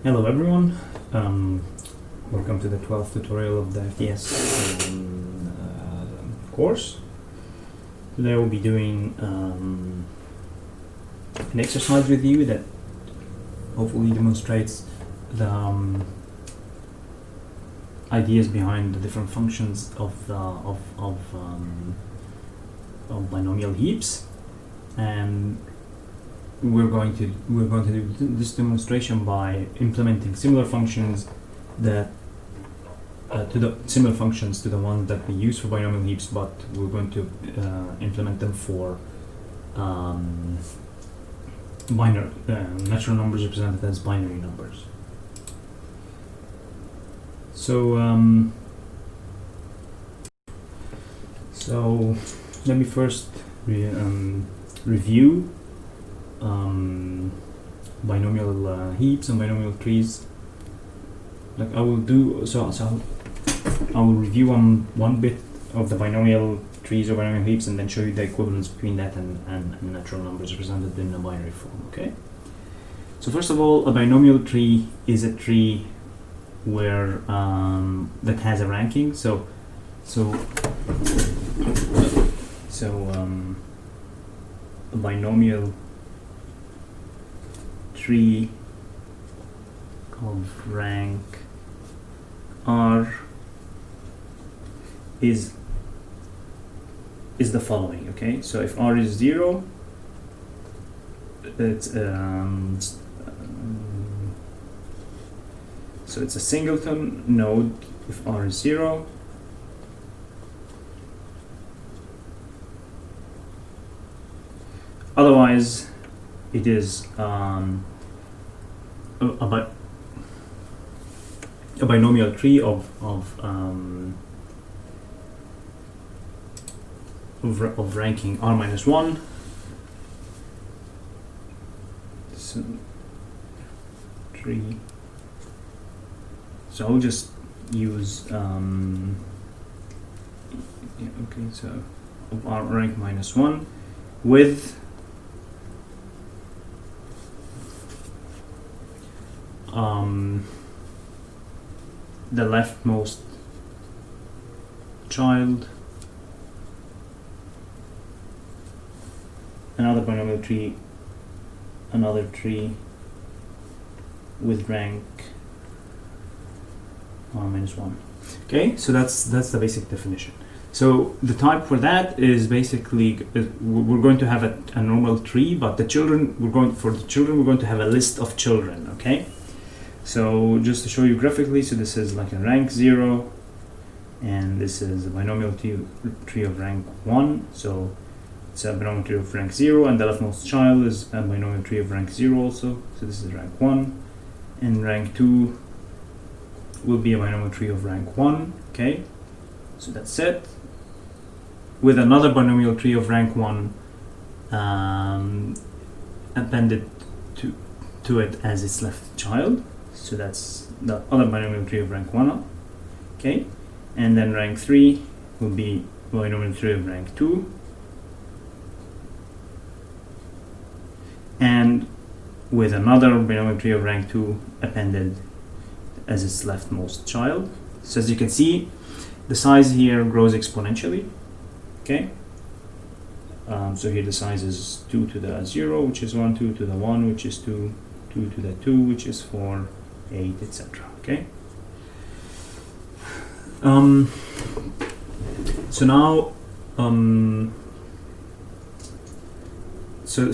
Hello everyone, welcome to the 12th tutorial of the FTS course. Today we'll be doing an exercise with you that hopefully demonstrates the ideas behind the different functions of binomial heaps, and we're going to do this demonstration by implementing similar functions that to the ones that we use for binomial heaps, but we're going to implement them for natural numbers represented as binary numbers. So let me first review binomial heaps and binomial trees. Like I will do, so I will review one bit of the binomial trees or binomial heaps, and then show you the equivalence between that and natural numbers represented in a binary form. Okay. So first of all, a binomial tree is a tree where that has a ranking. So a binomial tree of rank R is the following. Okay, so if R is 0, it's so it's a singleton node if R is 0. Otherwise, it is a binomial tree of ranking R minus 1. So tree. So I'll just use okay. So of R rank minus 1 with the leftmost child, another binomial tree, another tree with rank R minus 1. Okay, so that's the basic definition. So the type for that is basically we're going to have a normal tree, but we're going to have a list of children. Okay. So just to show you graphically, so this is like a rank 0, and this is a binomial tree of rank 1. So it's a binomial tree of rank 0, and the leftmost child is a binomial tree of rank 0 also. So this is rank 1, and rank 2 will be a binomial tree of rank 1. Okay, so that's it. With another binomial tree of rank 1 appended to it as its left child. So that's the other binomial tree of rank 1. Okay, and then rank 3 will be binomial tree of rank 2, and with another binomial tree of rank 2 appended as its leftmost child. So as you can see, the size here grows exponentially. Okay, so here the size is 2 to the 0, which is 1, 2 to the 1, which is 2, 2 to the 2, which is 4, 8, etc. Okay. So now, so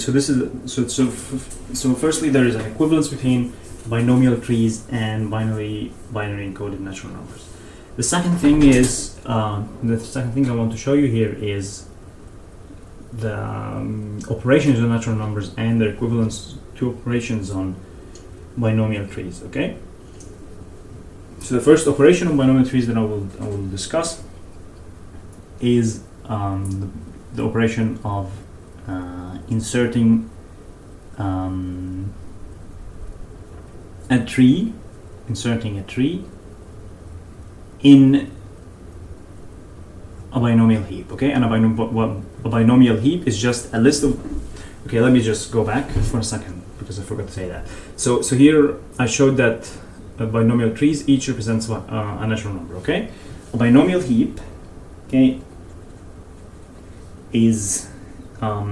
firstly, there is an equivalence between binomial trees and binary encoded natural numbers. The second thing is the second thing I want to show you here is the operations on natural numbers and their equivalence to operations on binomial trees. Okay. So the first operation on binomial trees that I will discuss is the operation of inserting a tree in a binomial heap. Okay, and a binomial heap is just a list of. Okay, let me just go back for a second. because I forgot to say that. So here I showed that binomial trees each represents a natural number. Okay, a binomial heap, okay, is a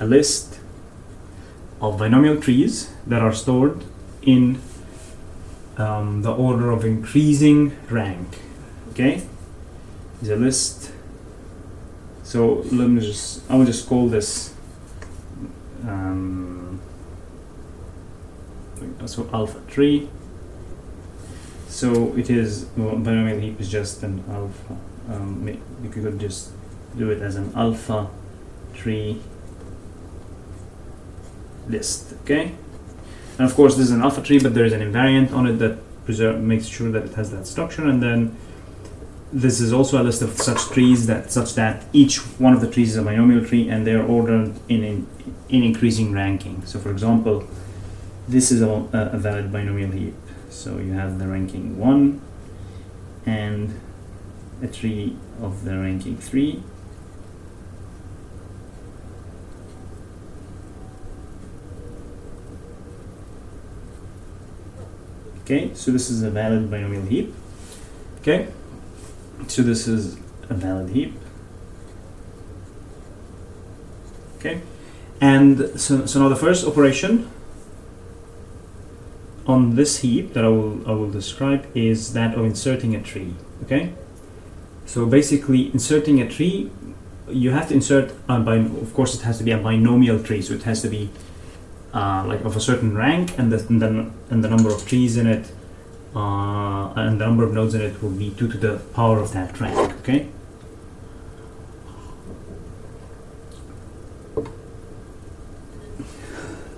list of binomial trees that are stored in the order of increasing rank. Okay, is a list. So I will just call this so alpha tree. So it is, well, binomial heap is just an alpha. You could just do it as an alpha tree list. Okay, and of course this is an alpha tree, but there is an invariant on it that makes sure that it has that structure. And then this is also a list of such trees such that each one of the trees is a binomial tree, and they are ordered in increasing ranking. So for example, this is a valid binomial heap. So you have the ranking 1 and a tree of the ranking 3. Okay, so this is a valid binomial heap. Okay, so this is a valid heap. Okay, and so now the first operation on this heap that I will describe is that of inserting a tree. Okay, so basically inserting a tree, you have to insert of course it has to be a binomial tree, so it has to be like of a certain rank, and the number of trees in it and the number of nodes in it will be 2 to the power of that rank. Okay,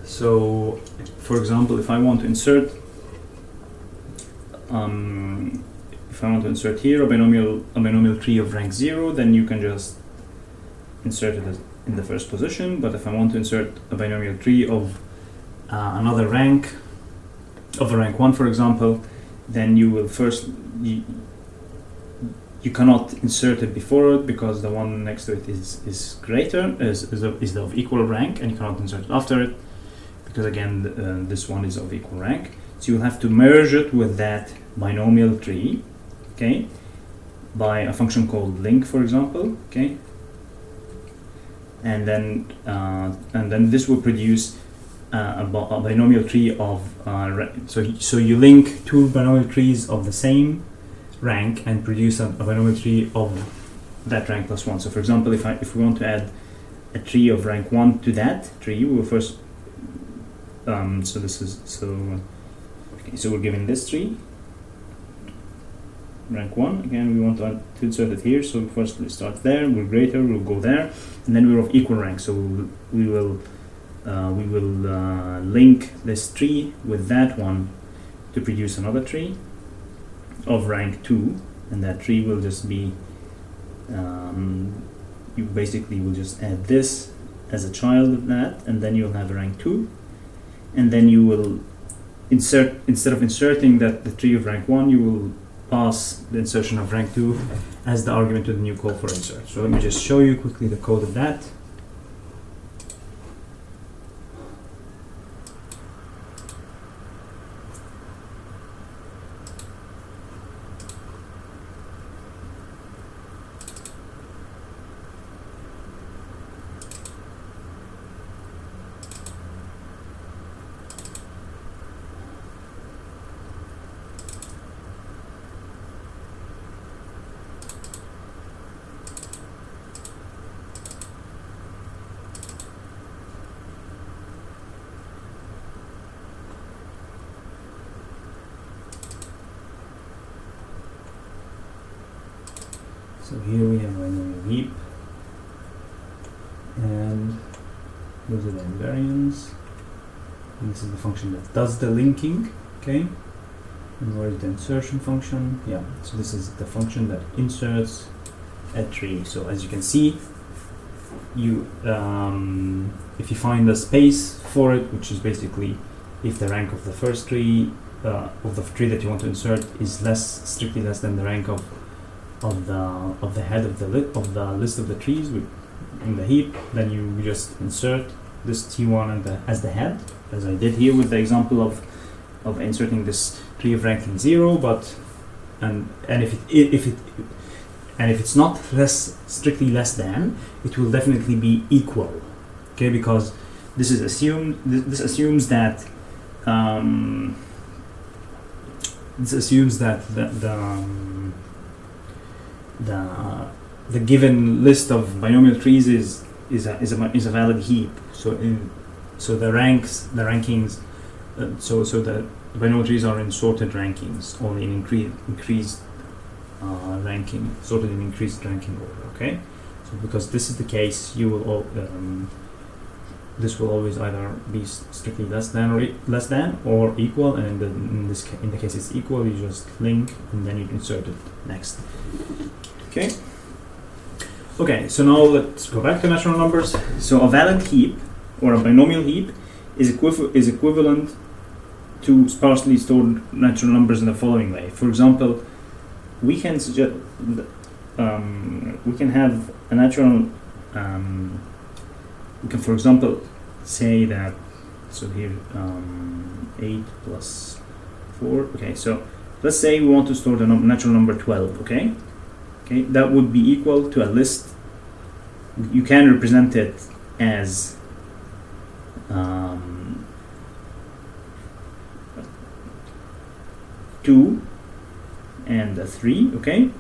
so for example, if I want to insert here a binomial tree of rank 0, then you can just insert it in the first position. But if I want to insert a binomial tree of another rank, of a rank 1 for example, then you will first, you cannot insert it before it, because the one next to it is greater, is of equal rank, and you cannot insert it after it, because again this one is of equal rank. So you'll have to merge it with that binomial tree, okay, by a function called link, for example. Okay, and then this will produce a binomial tree of so you link two binomial trees of the same rank and produce a binomial tree of that rank plus 1. So for example, if we want to add a tree of rank 1 to that tree, we will first so we're given this tree rank 1. Again, we want to insert it here, so first we start there, we're greater, we'll go there, and then we're of equal rank, so we will link this tree with that one to produce another tree of rank 2, and that tree will just be you basically will just add this as a child of that, and then you'll have a rank 2, and then you will insert, instead of inserting the tree of rank 1, you will pass the insertion of rank 2 as the argument to the new call for insert. So let me just show you quickly the code of that. So here we have a heap, and those are the invariants. And this is the function that does the linking. Okay, and where is the insertion function? Yeah, so this is the function that inserts a tree. So as you can see, you if you find a space for it, which is basically if the rank of the first tree of the tree that you want to insert is strictly less than the rank of the head of the list of the trees in the heap, then you just insert this T1 as the head, as I did here with the example of inserting this tree of ranking 0, but and if it's not strictly less than, it will definitely be equal. Okay, because this is assumed. This assumes that the given list of binomial trees is a valid heap. So the rankings, so the binomial trees are in sorted rankings, only in increased ranking, sorted in increased ranking order. Okay, so because this is the case, you will this will always either be strictly less than or equal, and in the case it's equal, you just link and then you insert it next. Okay. Okay, so now let's go back to natural numbers. So a valid heap or a binomial heap is equivalent to sparsely stored natural numbers in the following way. For example, we can suggest we can have a natural. We can, for example, say that. So here, 8 plus 4. Okay, so let's say we want to store the natural number 12. Okay. Okay, that would be equal to a list. You can represent it as 2 and a 3, okay,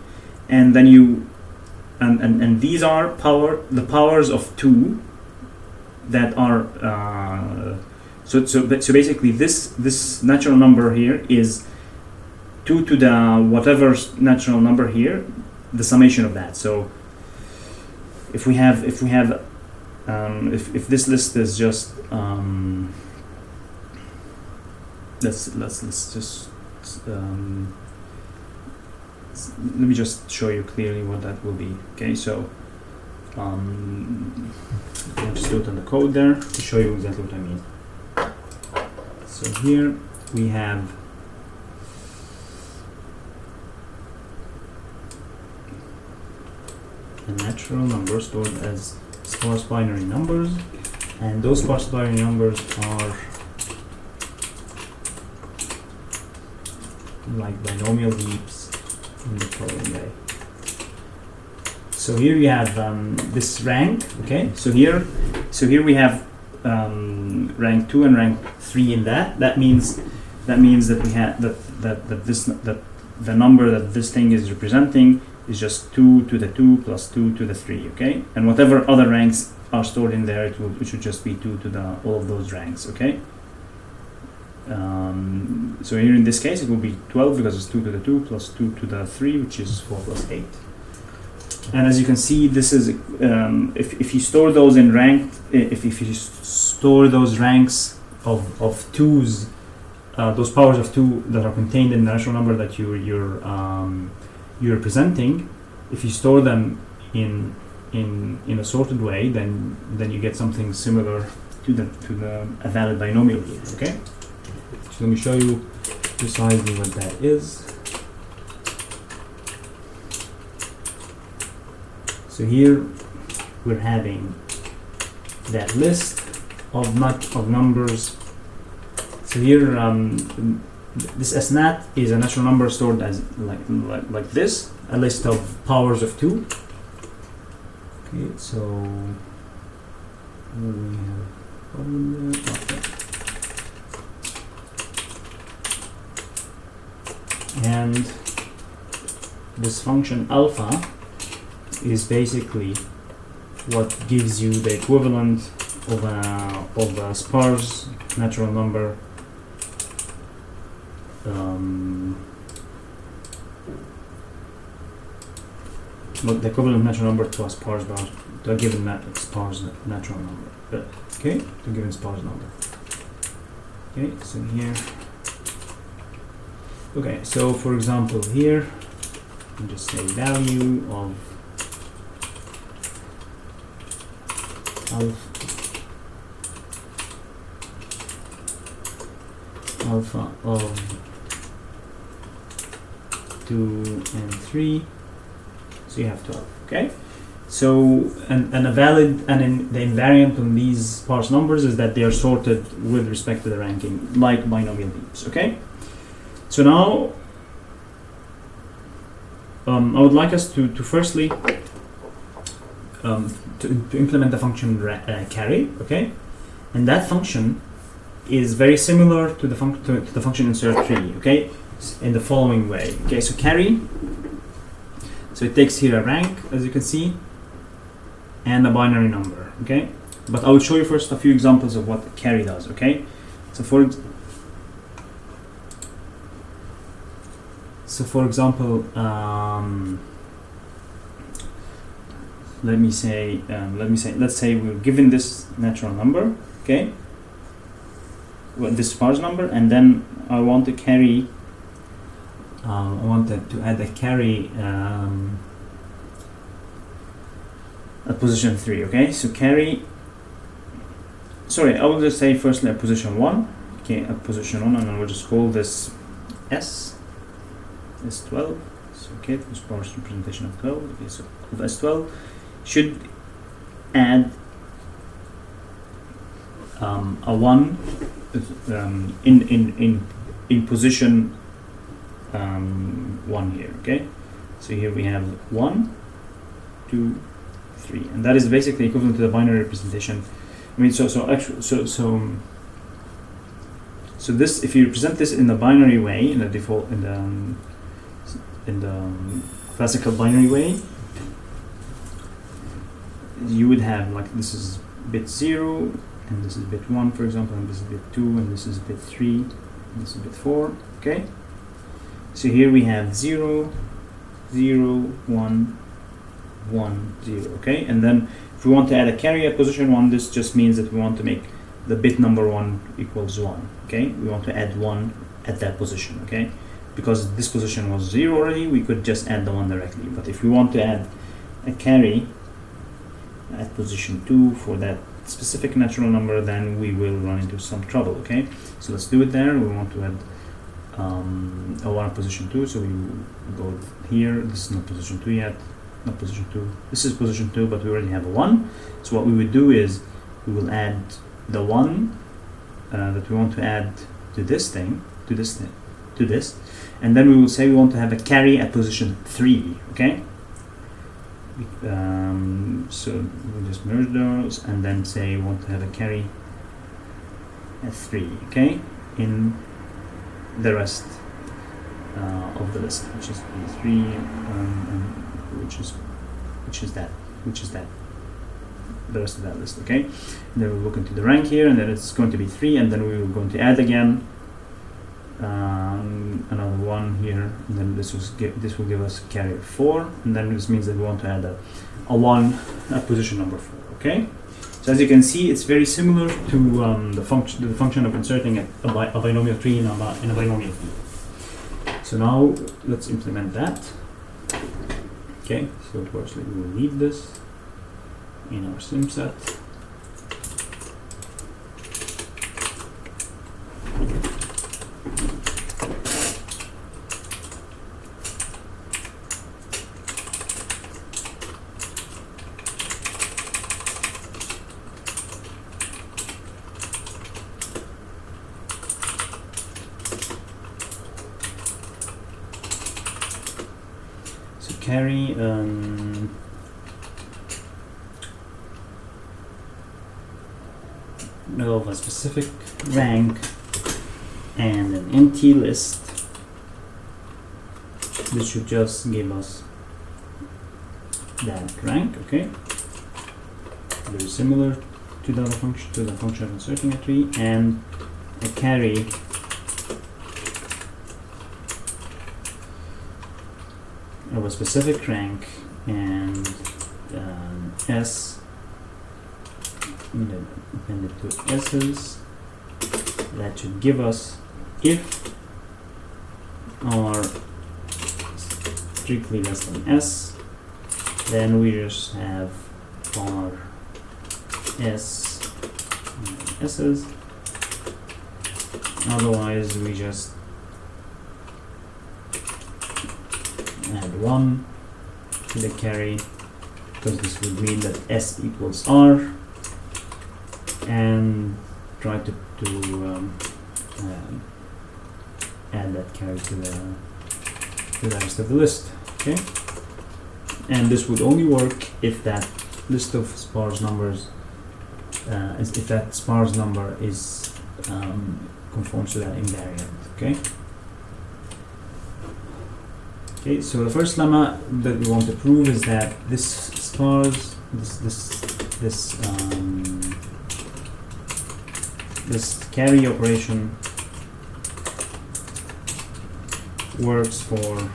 and then you and these are the powers of 2 that are so basically this natural number here is 2 to the whatever natural number here, the summation of that. So if this list is just let's just let me just show you clearly what that will be. Okay, so I'll just do it on the code there to show you exactly what I mean. So here we have a natural number stored as sparse binary numbers, and those sparse binary numbers are like binomial heaps in the following way. So here you have this rank. Okay, so here we have rank 2 and rank 3 in that. That means that we have that the number that this thing is representing is just 2 to the 2 plus 2 to the 3. Okay, and whatever other ranks are stored in there, it should just be 2 to the all of those ranks. Okay. So here in this case it will be 12 because it's 2 to the 2 plus 2 to the 3, which is 4 plus 8. And as you can see, this is if you store those in ranked, if you store those ranks of 2's, those powers of 2 that are contained in the natural number that you're presenting, if you store them in a sorted way, then you get something similar to a valid binomial here. Okay. So let me show you precisely what that is. So here we're having that list of numbers. So here this SNAT is a natural number stored as like this, a list of powers of 2. Okay, so we have a problem there. Okay. And this function alpha is basically what gives you the equivalent of a sparse natural number the equivalent natural number to a sparse to a given sparse natural number. Okay, to a given sparse number. Okay, so here. Okay, so for example here, you just say value of alpha of 2 and 3, so you have 12. Okay, So, and a valid and the invariant on these sparse numbers is that they are sorted with respect to the ranking, like binomial heaps. Okay. So now, I would like us to firstly to implement the function carry. Okay, and that function is very similar to the function insert tree. Okay, in the following way. Okay, so carry. So it takes here a rank, as you can see, and a binary number. Okay, but I will show you first a few examples of what carry does. Okay, so for example, let's say we're given this natural number. Okay, well, this sparse number, and then I want to carry. I wanted to add a carry at position 3. Okay, so carry. Sorry, I will just say firstly at position 1. Okay, at position 1, and I will just call this S12. So okay, the sparse representation of 12. Okay, so of S12 should add a 1 in position 1 here. Okay, so here we have 1, 2, 3, and that is basically equivalent to the binary representation. I mean, so this, if you represent this in the binary way, in the default, in the classical binary way, you would have, like, this is bit 0, and this is bit 1, for example, and this is bit 2, and this is bit 3, and this is bit 4. Okay, so here we have 0, 0, 1, 1, 0. Okay, and then if we want to add a carry at position 1, this just means that we want to make the bit number 1 equals 1. Okay, we want to add 1 at that position. Okay, because this position was 0 already, we could just add the 1 directly. But if we want to add a carry at position 2 for that specific natural number, then we will run into some trouble. Okay, so let's do it there. We want to add a 1 at position 2, so we go here. This is not position 2 yet, not position 2. This is position 2, but we already have a 1. So what we would do is we will add the 1 that we want to add to this thing, to this, and then we will say we want to have a carry at position 3. Okay, so we'll just merge those and then say we want to have a carry at 3. Okay, in the rest of the list, which is 3, and which is that the rest of that list. Okay, and then we'll look into the rank here, and then it's going to be 3, and then we will going to add again another 1 here, and then this will give us a carry of 4, and then this means that we want to add a 1 at position number 4. Okay, so as you can see, it's very similar to the function of inserting a binomial tree in a binomial heap. So now let's implement that. Okay, so firstly we will leave this in our sim set. Carry of a specific rank and an empty list. This should just give us that rank. Okay, very similar to the other function, to the function of inserting a tree, and a carry of a specific rank and S appended to S's. That should give us, if R strictly less than S, then we just have R S and S's. Otherwise we just add 1 to the carry because this would mean that S equals R, and try to add that carry to the rest of the list. Okay, and this would only work if that list of sparse numbers, if that sparse number is conforms to that invariant. Okay. Okay, so the first lemma that we want to prove is that this sparse, this carry operation works for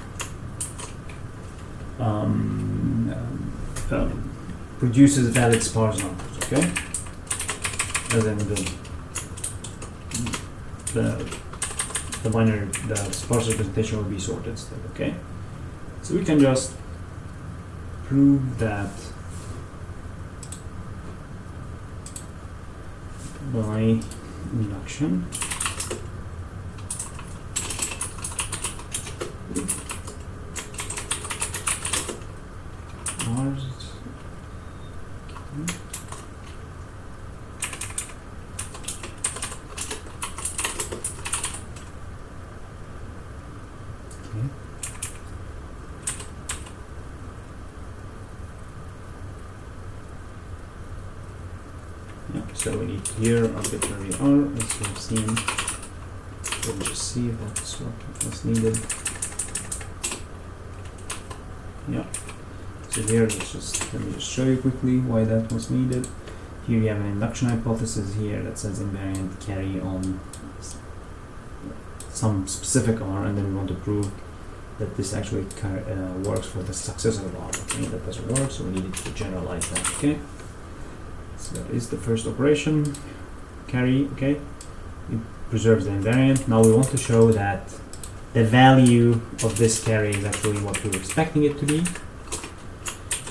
produces valid sparse numbers. Okay, as in the binary, the sparse representation will be sorted instead. Okay, so we can just prove that by induction. So we need here arbitrary R, as we've seen. We'll just see if that's what's needed. Yeah. So here, let me just show you quickly why that was needed. Here you have an induction hypothesis here that says invariant carry on some specific R, and then we want to prove that this actually works for the successor of R. Okay, that doesn't work, so we need to generalize that. Okay. So that is the first operation, carry. Okay, it preserves the invariant. Now we want to show that the value of this carry is actually what we're expecting it to be.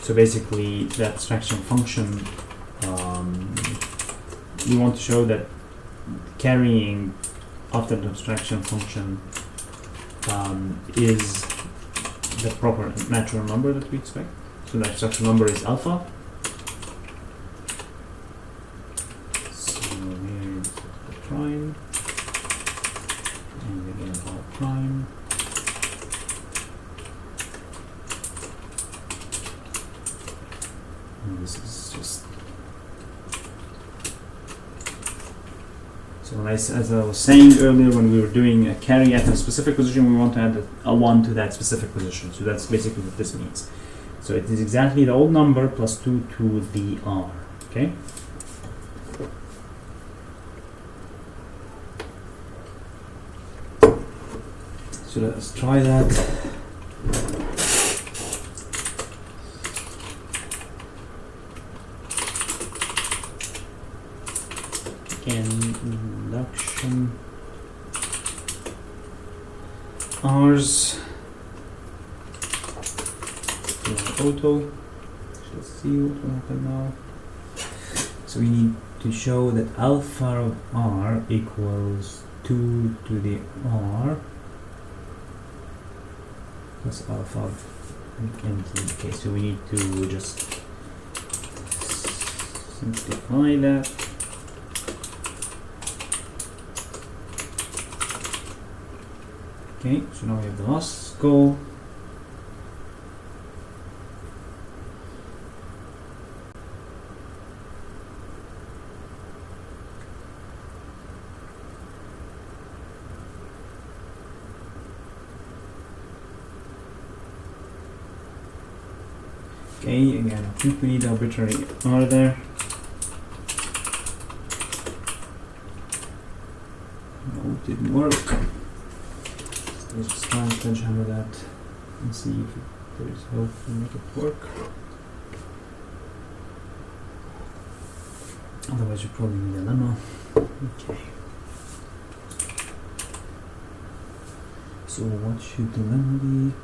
So basically, the abstraction function, we want to show that carrying after the abstraction function is the proper natural number that we expect. So the abstraction number is alpha. Prime, and again R prime, and this is just so as I was saying earlier, when we were doing a carry at a specific position, we want to add a 1 to that specific position. So that's basically what this means. So it is exactly the old number plus 2 to the R. Okay. So let's try that. Again, induction. R's. Auto. Let's see what will happen now. So we need to show that alpha of R equals 2 to the R. Plus alpha of empty. Okay, so we need to just simplify that. Okay, so now we have the last goal. Okay, again, I think we need arbitrary R there. No, it didn't work. So let's just try and sledgehammer that and see if there is hope to make it work. Otherwise, you probably need a lemma. Okay. So, what should the lemma be?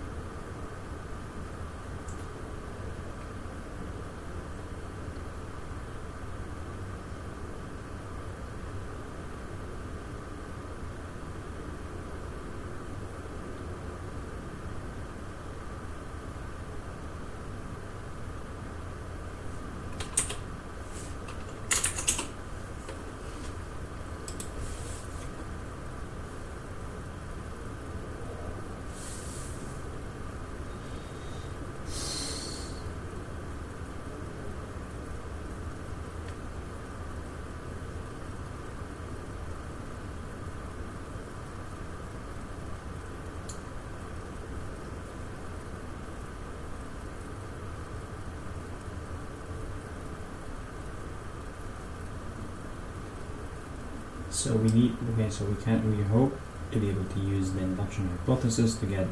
So we need, okay, so we hope to be able to use the induction hypothesis to get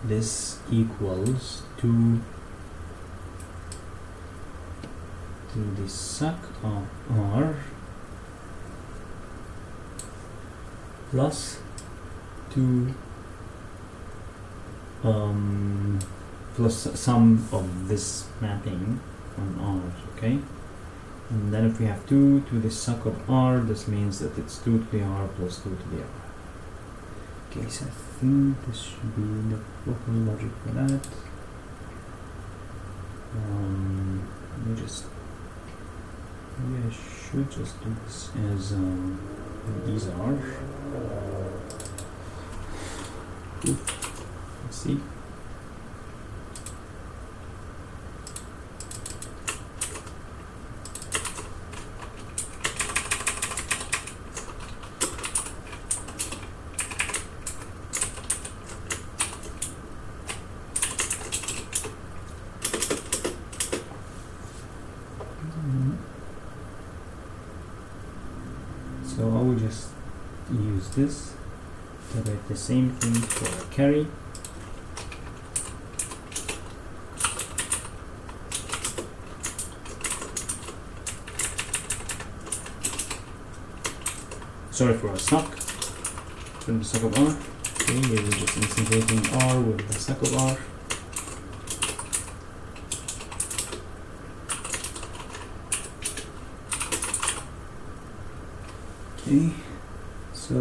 this equals to the suck of R plus 2 plus sum of this mapping on R, okay? And then if we have 2 to the suck of R, this means that it's 2 to the R plus 2 to the R. Okay, so I think this should be the local logic for that. Let me just, maybe I should just do this as these are. Let's see. So I will just use this to write the same thing for a carry. Sorry for a suck. From the suck of R. Okay, we will just instantiating R with the suck of R. Okay, so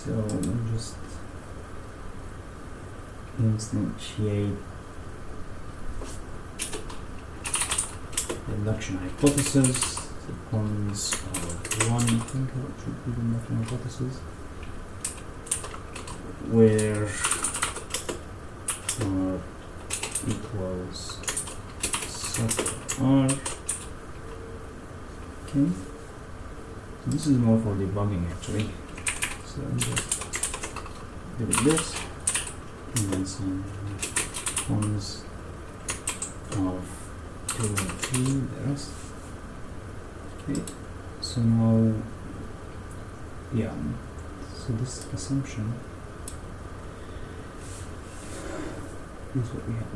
we'll just instantiate the induction hypothesis. The points of 1, I think that should be the induction hypothesis, where R equals suck of R. Okay, so this is more for debugging actually. So I'm just doing this, and then some ones of 2 and 3, the rest. Okay, so now, yeah, so this assumption is what we have.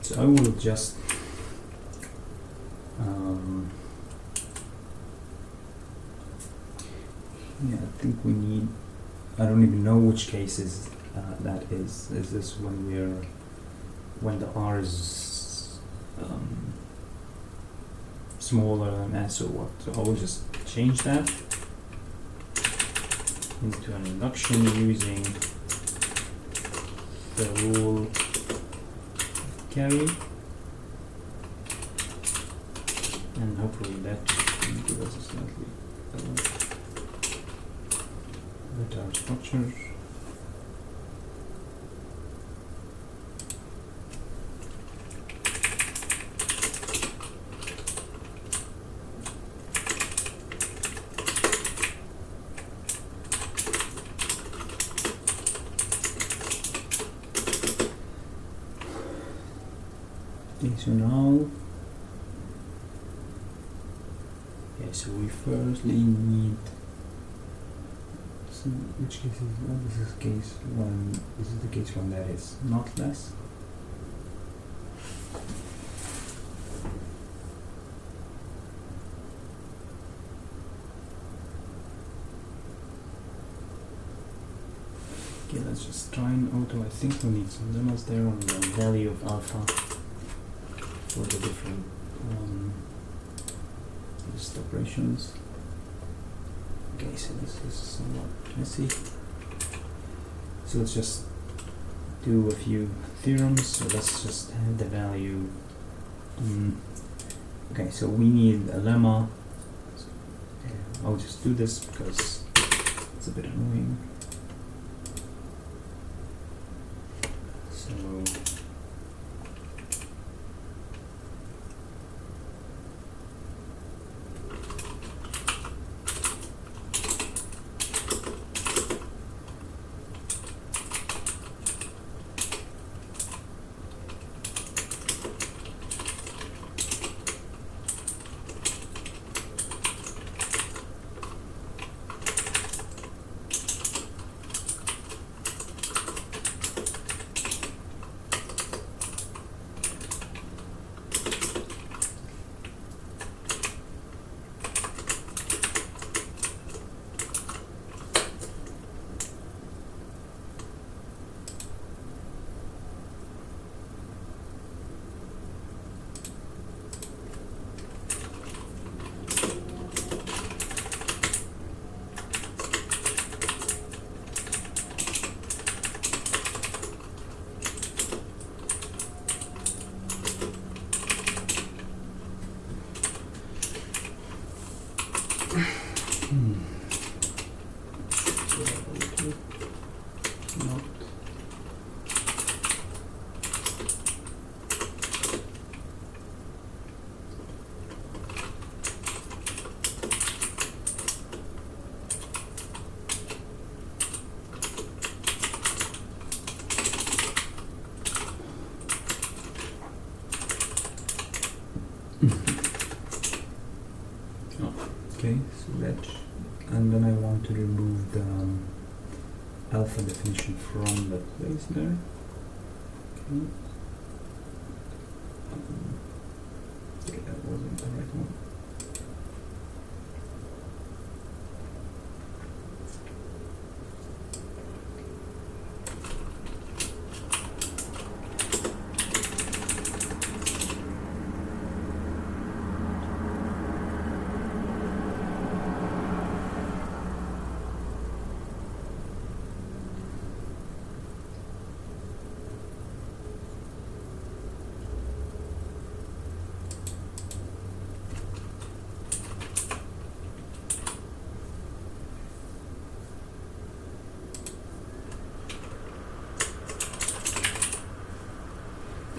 So I will just yeah, I think we need, I don't even know which cases that is. Is this when the R is smaller than S or what? So I will just change that into an induction using the rule carry, and hopefully that will give us a slightly better structure. Okay, so now, okay, so we firstly need, so which case is, well, this is case 1, this is the case 1 that is not less. Okay, let's just try and auto, I think we need some limits there on the value of alpha for the different list operations. Okay, so this is somewhat messy. So let's just do a few theorems. So let's just have the value Okay, so we need a lemma. I'll just do this because it's a bit annoying. So okay, so that, and then I want to remove the alpha definition from the place there. Okay. Okay, that wasn't the right one.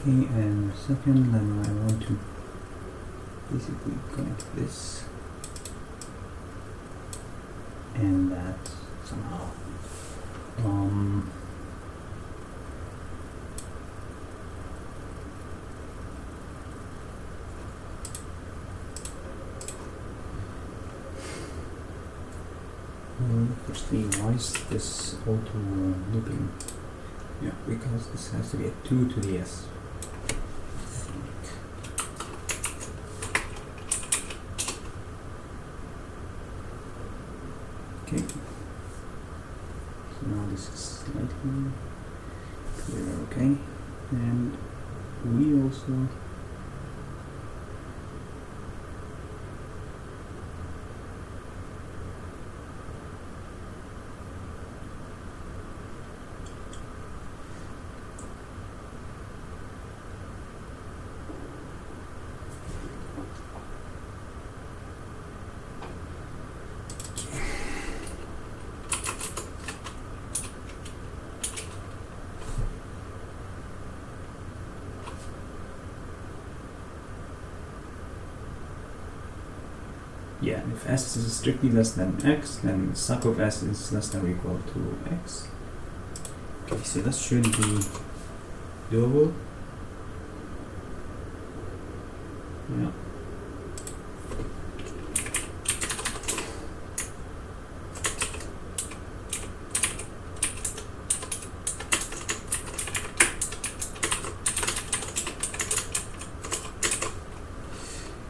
And second, then I want to basically connect this and that somehow. Firstly, why is this auto looping? Yeah, because this has to be a 2 to the s. Okay, so now this is slightly clearer, okay, and we also yeah, if s is strictly less than x, then suc of s is less than or equal to x. Okay, so that should be doable. Yeah.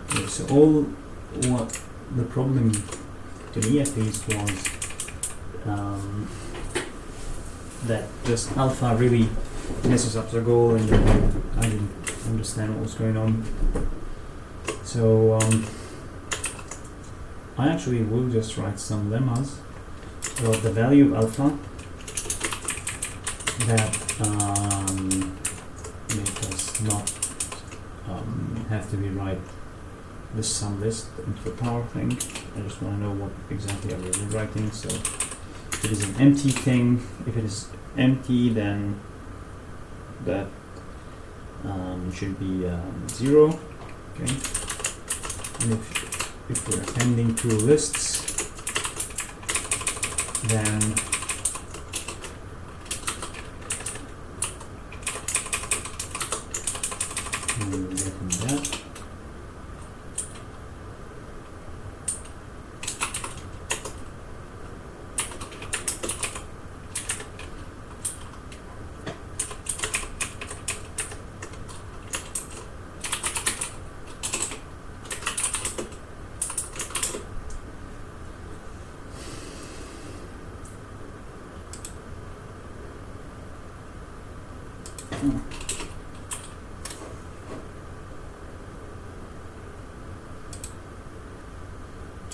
Okay, so all what the problem to me at least was that this alpha really messes up the goal, and I didn't understand what was going on. So I actually will just write some lemmas about the value of alpha that make us not have to rewrite this sum list into the power thing. I just want to know what exactly I was writing. So if it is an empty thing, if it is empty, then that should be 0. Okay. And if we're appending two lists, then we'll get that.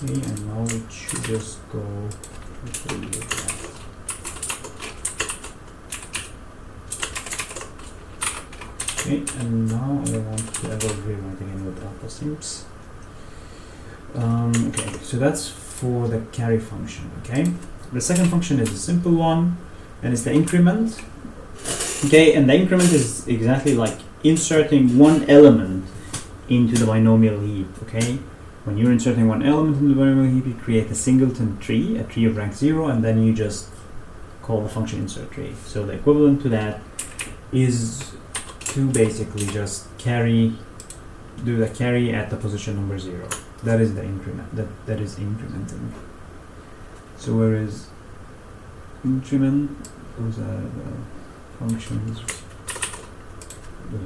Okay, and now it should just go with that. Okay, and now I want to ever rewrite again with alpha simps. Okay, so that's for the carry function. Okay, the second function is a simple one, and it's the increment. Okay, and the increment is exactly like inserting one element into the binomial heap. Okay, when you're inserting one element into the binomial heap, you create a singleton tree, a tree of rank 0, and then you just call the function insert tree. So the equivalent to that is to basically just do the carry at the position number 0. That is the increment. That is incrementing. So where is increment? Those are the functions, the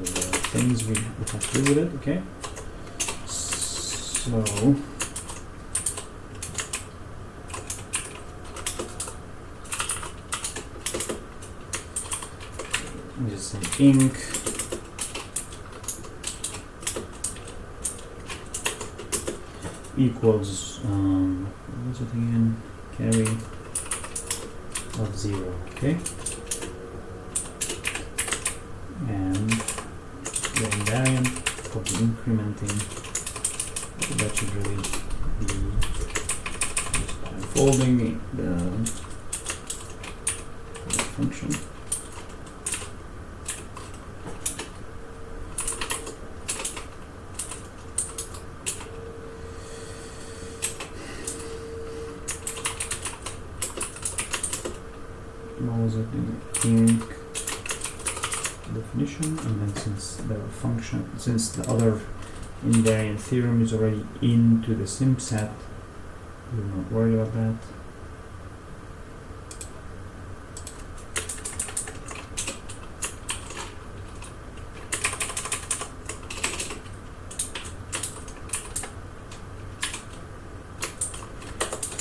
things we have to do with it. Okay. So we just say inc equals what's it again? Carry of 0. Okay. And the invariant of the incrementing, that should really be just by unfolding the function. What was it? Inc definition, and then since the other invariant theorem is already into the simp set, we're not worried about that.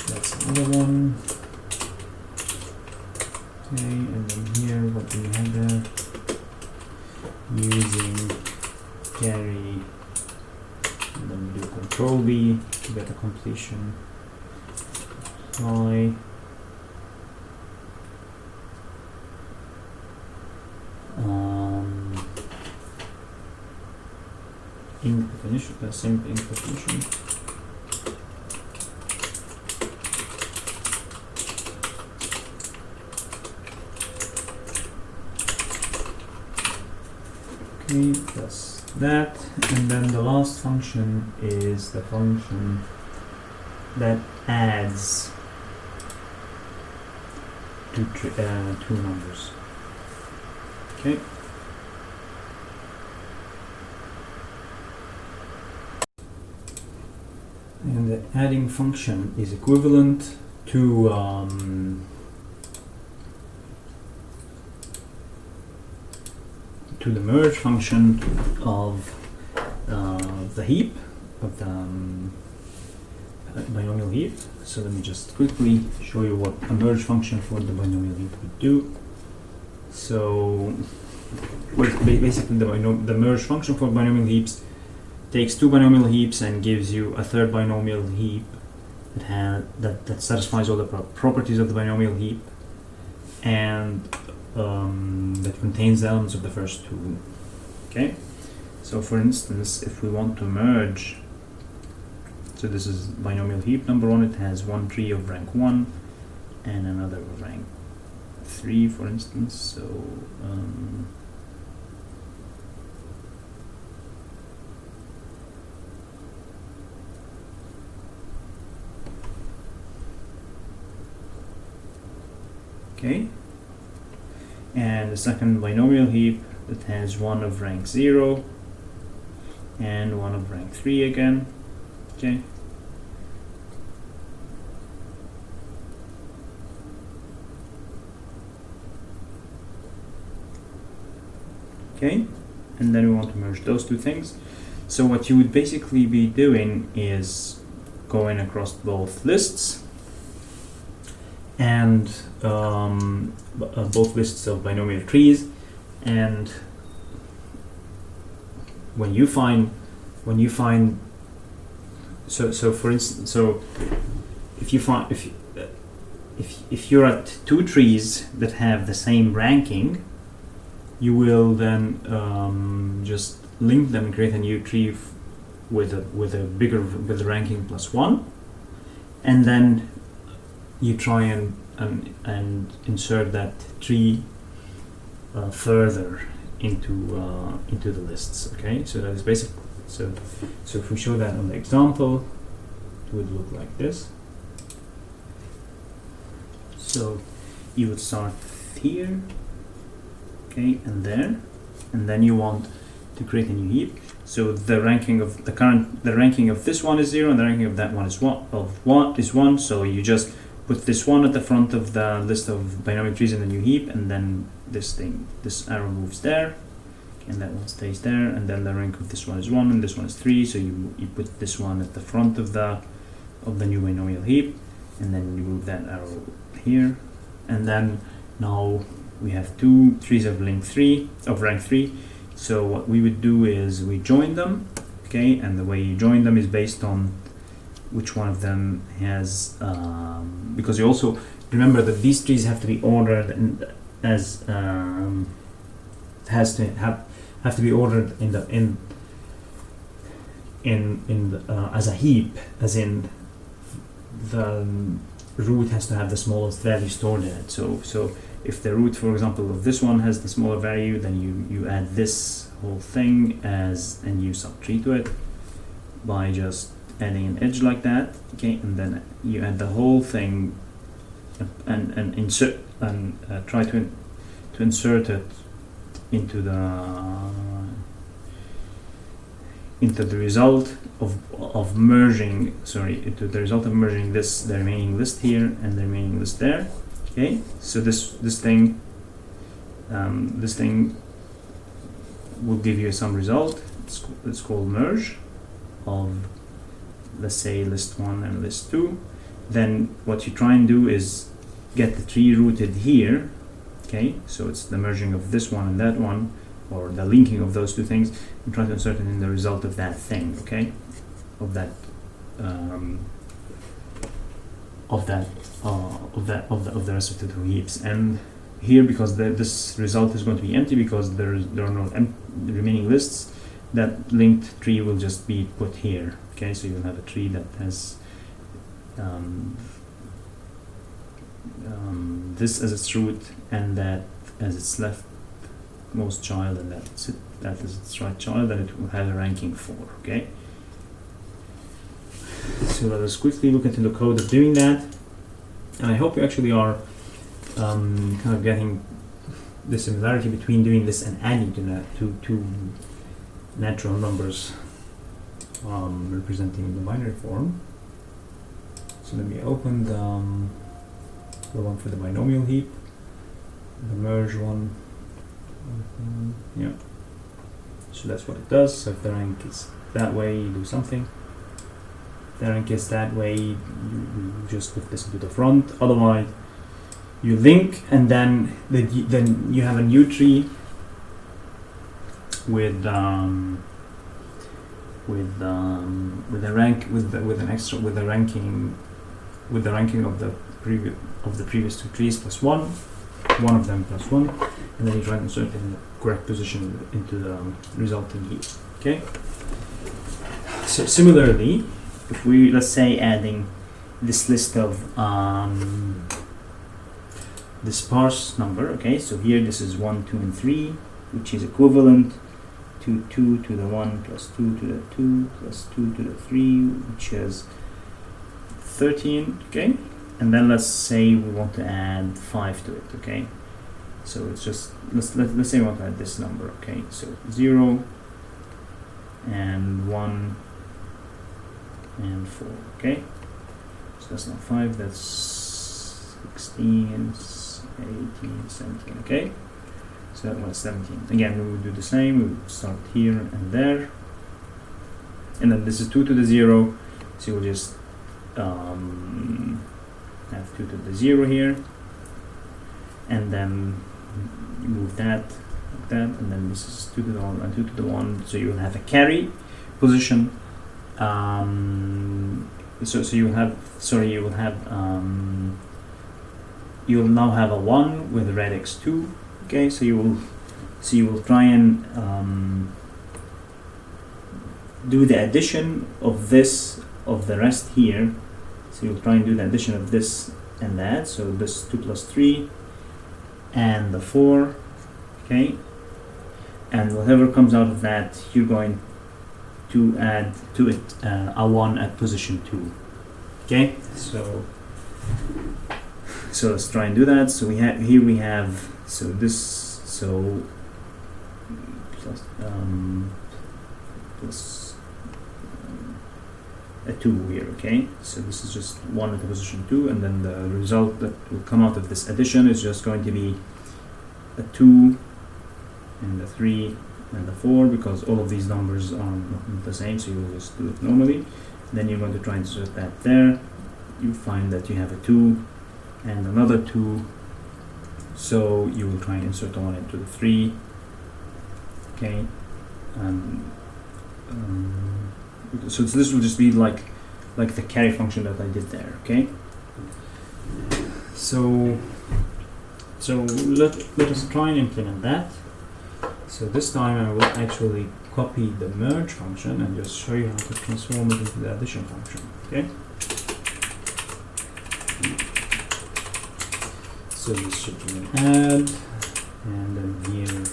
That's another one. Okay, and then here, what do we have there? Using carry, and then we do control V to get a completion. I inc definition, simp inc definition. Okay, that's that, and then the last function is the function that adds two numbers. Okay. And the adding function is equivalent to the merge function of the heap, of the binomial heap. So let me just quickly show you what a merge function for the binomial heap would do. So basically the merge function for binomial heaps takes two binomial heaps and gives you a third binomial heap that satisfies all the properties of the binomial heap, and that contains the elements of the first two. Okay, so for instance, if we want to merge So this is binomial heap number 1. It has one tree of rank 1 and another of rank 3, for instance. So okay, and the second binomial heap that has one of rank 0 and one of rank 3 again. Okay. Okay, and then we want to merge those two things. So what you would basically be doing is going across both lists and both lists of binomial trees, and when you find so for instance, so if you're at two trees that have the same ranking, you will then just link them and create a new tree with a ranking +1, and then you try and insert that tree further into the lists. Okay, so that is basically so if we show that on the example, it would look like this. So you would start here, okay, and there, and then you want to create a new heap. So the ranking of the ranking of this one is 0, and the ranking of that one is 1. So you just put this one at the front of the list of binomial trees in the new heap, and then this arrow moves there, and that one stays there, and then the rank of this one is 1 and this one is 3. So you put this one at the front of the new binomial heap, and then you move that arrow here, and then now we have two trees of rank 3. So what we would do is we join them, okay, and the way you join them is based on which one of them has, because you also remember that these trees have to be ordered and as have to be ordered as a heap, as in the root has to have the smallest value stored in it. So if the root, for example, of this one has the smaller value, then you add this whole thing as a new subtree to it by just adding an edge like that, okay, and then you add the whole thing and insert and try to insert it into the result of merging the remaining list here and the remaining list there. Okay, so this thing will give you some result. It's called merge of, let's say, list 1 and list 2. Then what you try and do is get the tree rooted here. Okay, so it's the merging of this one and that one, or the linking of those two things, and try to insert it in the result of that thing. Okay, of the rest of the two heaps. And here, because this result is going to be empty because there are no remaining lists, that linked tree will just be put here. Okay, so you'll have a tree that has this as its root and that as its leftmost child, and that is its right child, and it will have a ranking 4. Okay, so let us quickly look into the code of doing that, and I hope you actually are kind of getting the similarity between doing this and adding to that to natural numbers representing the binary form. So let me open the one for the binomial heap, the merge one. Yeah. So that's what it does. So if the rank is that way, you do something. If the rank is that way, you just put this into the front. Otherwise, you link, and then you have a new tree with the ranking of the previous two trees +1, one of them +1, and then you try to insert it in the correct position into the resulting heap. Okay. So similarly, if we, let's say, adding this list of the sparse number, okay, so here this is 1, 2, and 3, which is equivalent to 2 to the 1 plus 2 to the 2 plus 2 to the 3, which is 13, okay, and then let's say we want to add 5 to it, okay, so it's just, let's say we want to add this number, okay, so 0 and 1 and 4, okay, so that's not 5, that's 16, 18, 17, okay, so that was 17. Again, we will do the same, we will start here and there, and then this is 2 to the 0, so we'll just have 2 to the 0 here, and then move that like that, and then this is 2 to the 1 and 2 to the 1, so you will have a carry position. So you have, sorry, you will have you will now have a 1 with radix 2, okay, so you will try and do the addition of this, of the rest here, so you'll try and do the addition of this and that, so this 2 plus 3 and the 4, okay, and whatever comes out of that, you're going to add to it a 1 at position 2, okay, so let's try and do that. So we have, here we have, so this, so plus, plus a 2 here, okay, so this is just 1 at the position 2, and then the result that will come out of this addition is just going to be a 2 and the 3 and the 4, because all of these numbers are not the same, so you will just do it normally. Then you're going to try and insert that there. You find that you have a 2 and another 2, so you will try and insert the 1 into the 3, okay, so this will just be like the carry function that I did there, okay. So let us try and implement that. So this time I will actually copy the merge function and just show you how to transform it into the addition function, okay. So this should be an add, and then here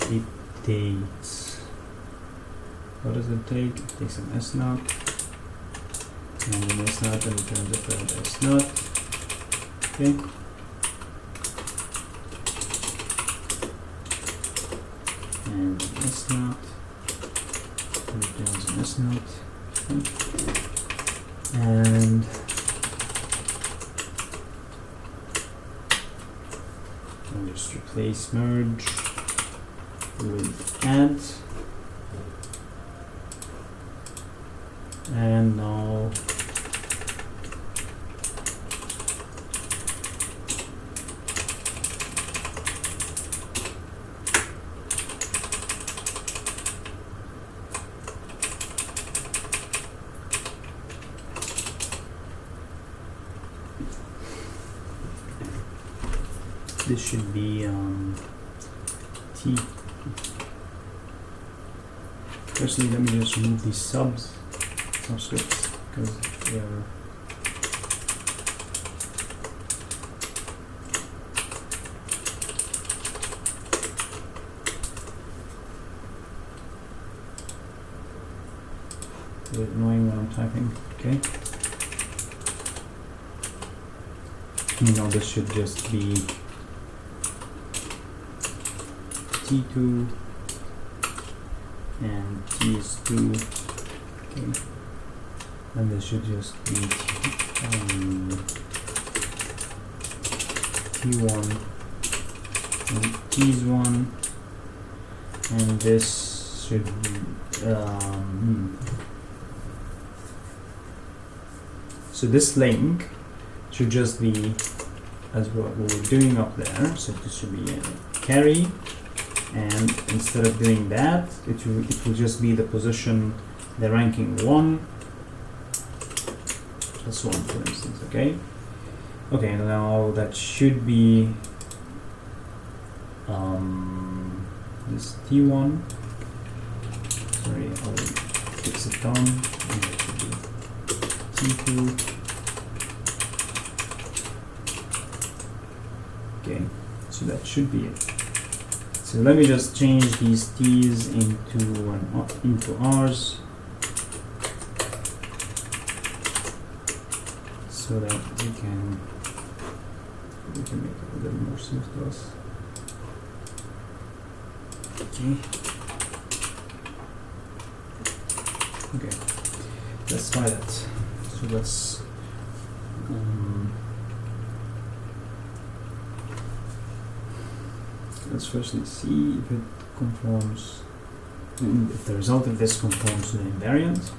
it takes, what does it take? It takes an S naught, and an S naught, and returns a third S naught, okay. And an S naught, returns an S naught, okay. And I'll just replace merge with add, and now this should be T. Firstly, let me just remove these subscripts, because they're a bit annoying when I'm typing, okay. Now this should just be T2 and T is 2, okay, and this should just be T1 and T is 1, and this should be so this link should just be as what we were doing up there, so this should be a carry, and instead of doing that, it will just be the position, the ranking 1 plus 1, for instance, okay. Okay, now that should be this T1, sorry, I'll fix it down, and that should be T2. Okay, so that should be it. So let me just change these T's into R's so that we can make it a little more smooth to us. Okay. Okay. Let's try that. So let's firstly see if it conforms, if the result of this conforms to the invariant.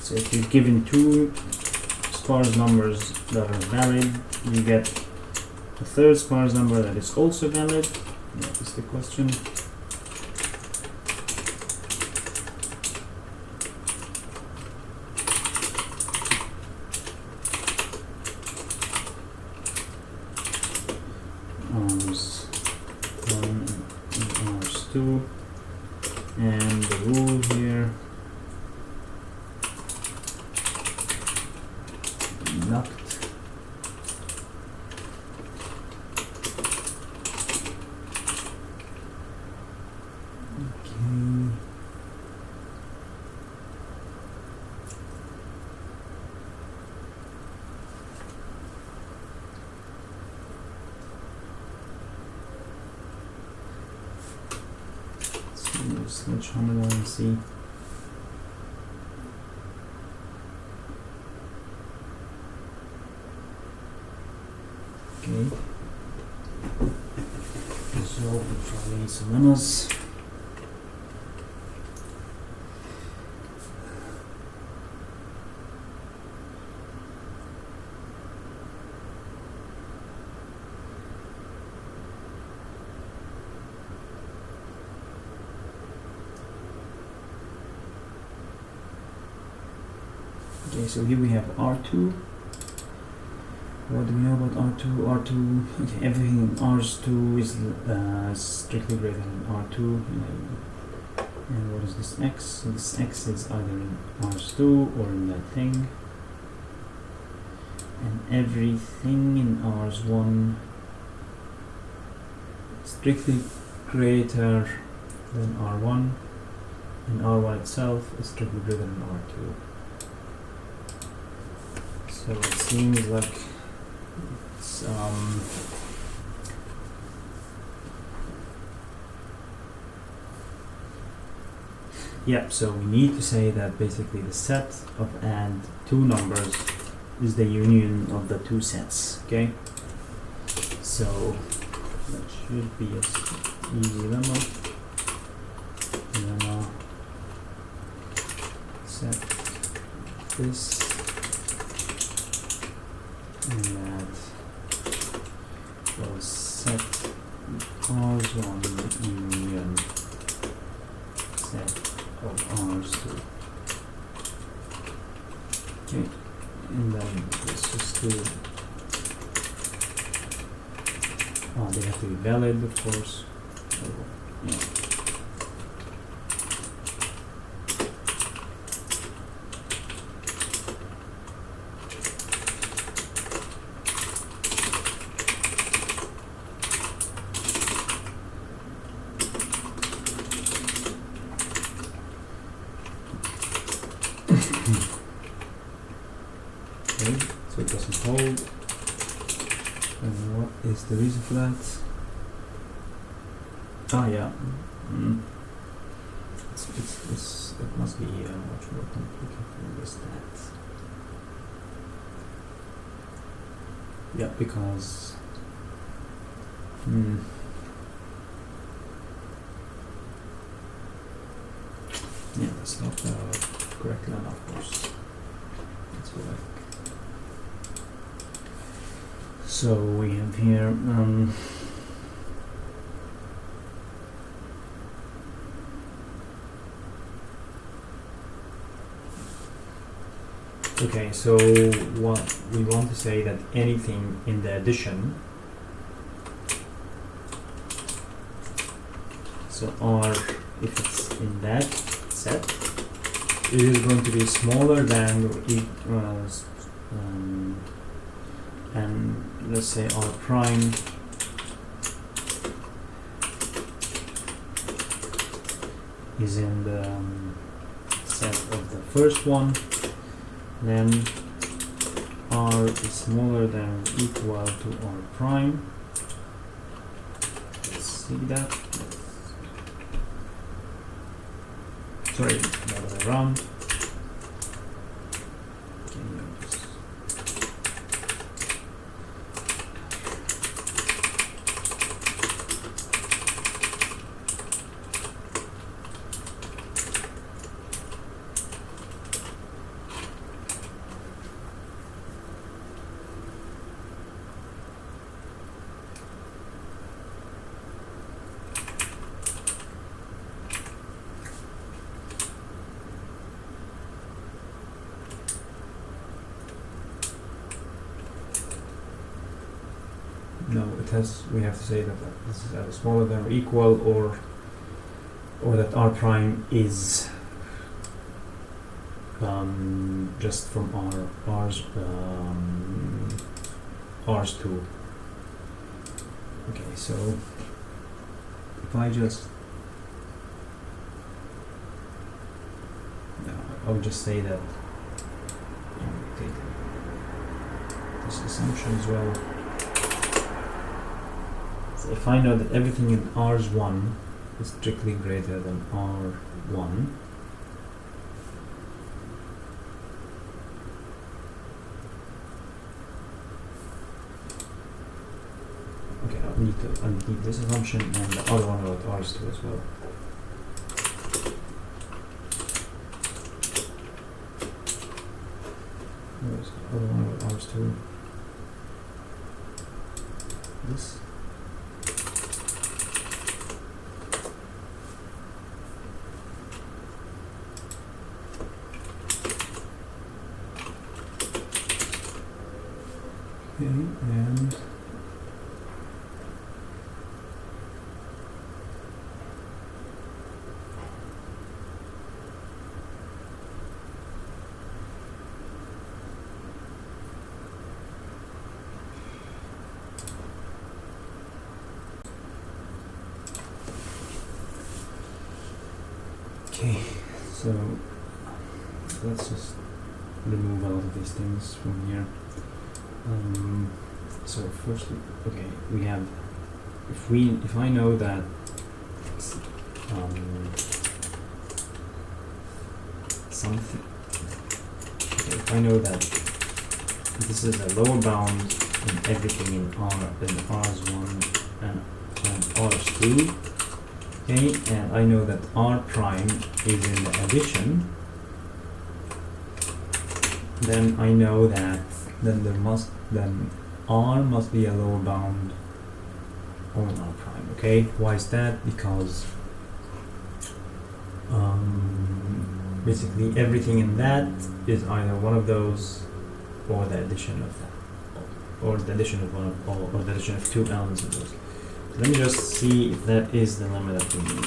So if you're given two sparse numbers that are valid, you get a third sparse number that is also valid. That is the question. Rs 1 and Rs 2, and the rule here not. Okay. So switch on and see. Okay. So we try some lemmas. Okay, so here we have R2. What do we know about R2? R2, okay, everything in R2 is strictly greater than R2. And what is this X? So this X is either in R2 or in that thing. And everything in R1 strictly greater than R1. And R1 itself is strictly greater than R2. So it seems like it's yeah, so we need to say that basically the set of and two numbers is the union of the two sets, okay? So that should be a easy lemma set this and that will set R1 union set of R2. Okay, and then let's just do they have to be valid, of course. So, yeah. So it doesn't hold. And what is the reason for that? Ah, yeah. It must be much more complicated than that. Yeah, because yeah, that's not correct line, of course. That's what I. So we have here okay, so what we want to say that anything in the addition So R, if it's in that set, it is going to be smaller than or equals, and let's say R prime is in the set of the first one, then R is smaller than or equal to R prime. Let's see that. Sorry, the other way around. No, it has. We have to say that this is either smaller than or equal, or that R prime is just from R's 2. Okay, so if I just I would just say that take this assumption as well. So if I know that everything in R's1 is strictly greater than R1, okay, I'll need this assumption and the other one about R's2 as well. Where's the other one about R's2? This. And okay, so let's just remove all of these things from here. So firstly, okay, we have if I know that something, okay, if I know that this is a lower bound in everything in R's1 and R's2, okay, and I know that R prime is in the addition, then I know that then R must be a lower bound on R prime. Okay, why is that? Because basically everything in that is either one of those or the addition of that, or the addition of one of all, or the addition of two elements of those. So let me just see if that is the lemma that we need.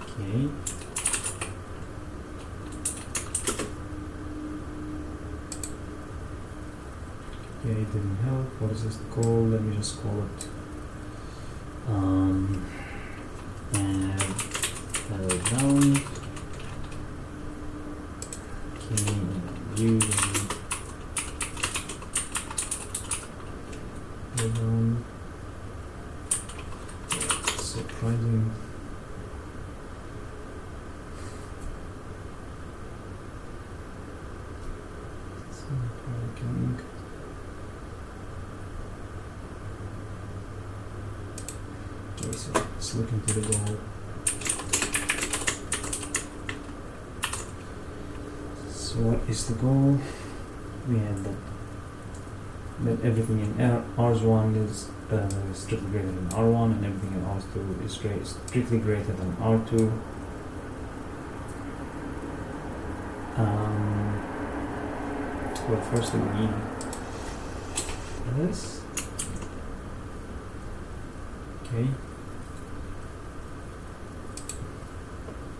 Okay. Okay, it didn't help. What is this called? Let me just call it and level down. Okay, using surprising. Okay, so let's look into the goal. So what is the goal? We have that everything in R's1 is strictly greater than R1, and everything in R2 is strictly greater than R2. Well, firstly we need this. Okay.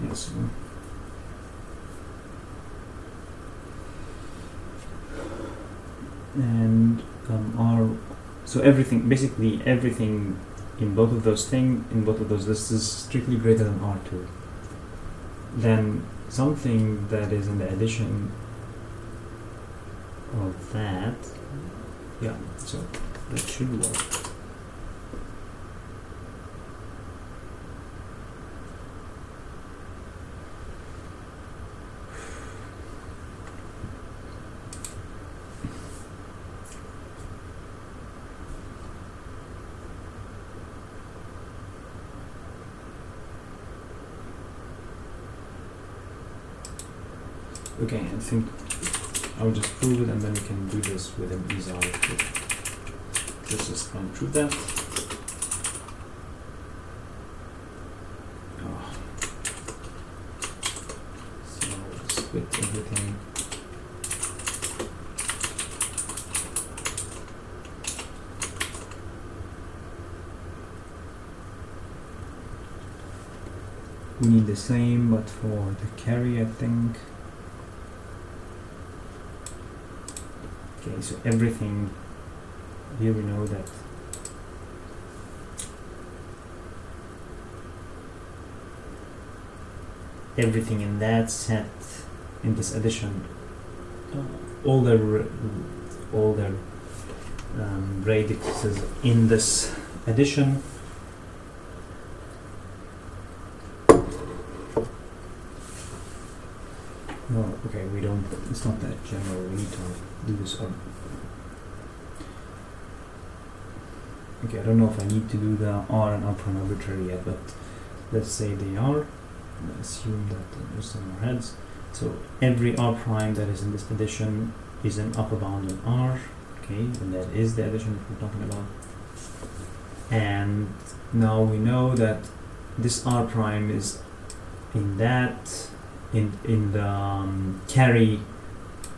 Yes. And R. So everything, basically everything in both of those lists is strictly greater than R2. Then something that is in the addition of that, yeah, so that should work. Okay, I think I'll just prove it and then we can do this with an Isabelle. Let's just run through that. Oh. So split everything. We need the same, but for the carry, I think. Okay, so everything here we know that everything in that set in this addition, all the radixes in this addition no, okay, we don't, it's not that general, we need to do this up. Okay, I don't know if I need to do the R and R prime arbitrary yet, but let's say they are. Let's assume that there's some more heads. So every R prime that is in this addition is an upper bound on R, okay, and that is the addition that we're talking about. And now we know that this R prime is in that, in the carry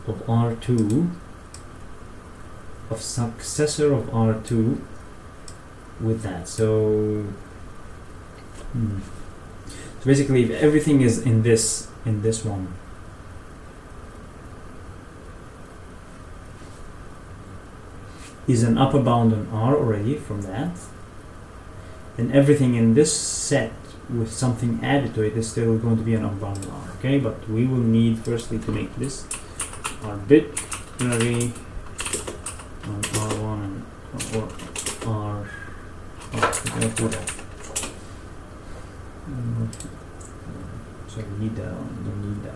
of R2, of successor of R2 with that. So so basically if everything is in this one, is an upper bound on R already from that, then everything in this set with something added to it is still going to be an upper bound on R, okay? But we will need firstly to make this arbitrary on R1 and or R. Oh, do that. So we need that. Don't need that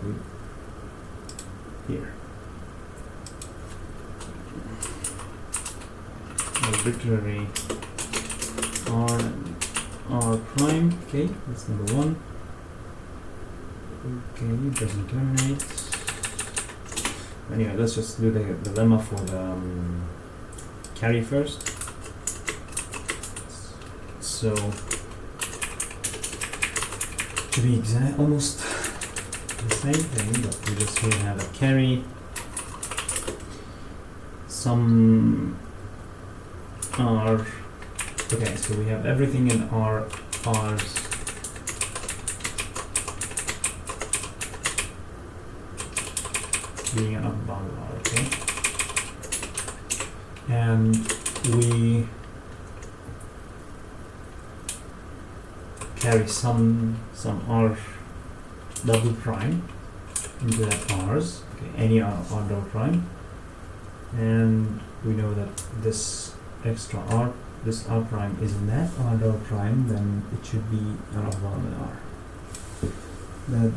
here. Arbitrary R and R prime. Okay, that's number one. Okay, it doesn't terminate. Anyway, let's just do the lemma for the carry first. So to be exact, almost the same thing, but we just here have a carry, some R. Okay, so we have everything in R's being an upper bound of R, okay? And we carry some R double prime into that R's, okay, any R double prime, and we know that this extra R, this R prime is in that R double prime, then it should be an upper bound in R. That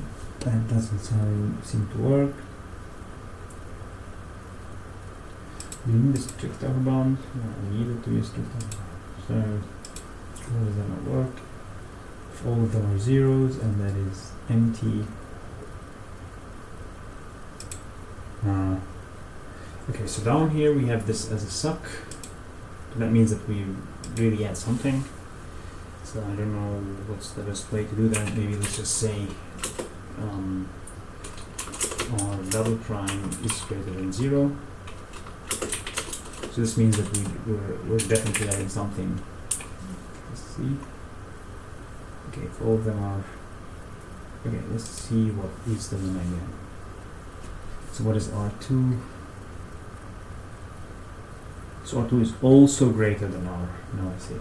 doesn't seem to work. Do you need a strict upper bound? No, we need it to be a strict upper bound. So how does that not work? If all of them are zeros and that is empty. Okay, so down here we have this as a suck. That means that we really add something. So I don't know what's the best way to do that. Maybe let's just say our double prime is greater than 0. So this means that we're definitely adding something. This see. Okay, if all of them are. Okay, let's see what is the lemma again. So what is R2? So R2 is also greater than R. No, I see.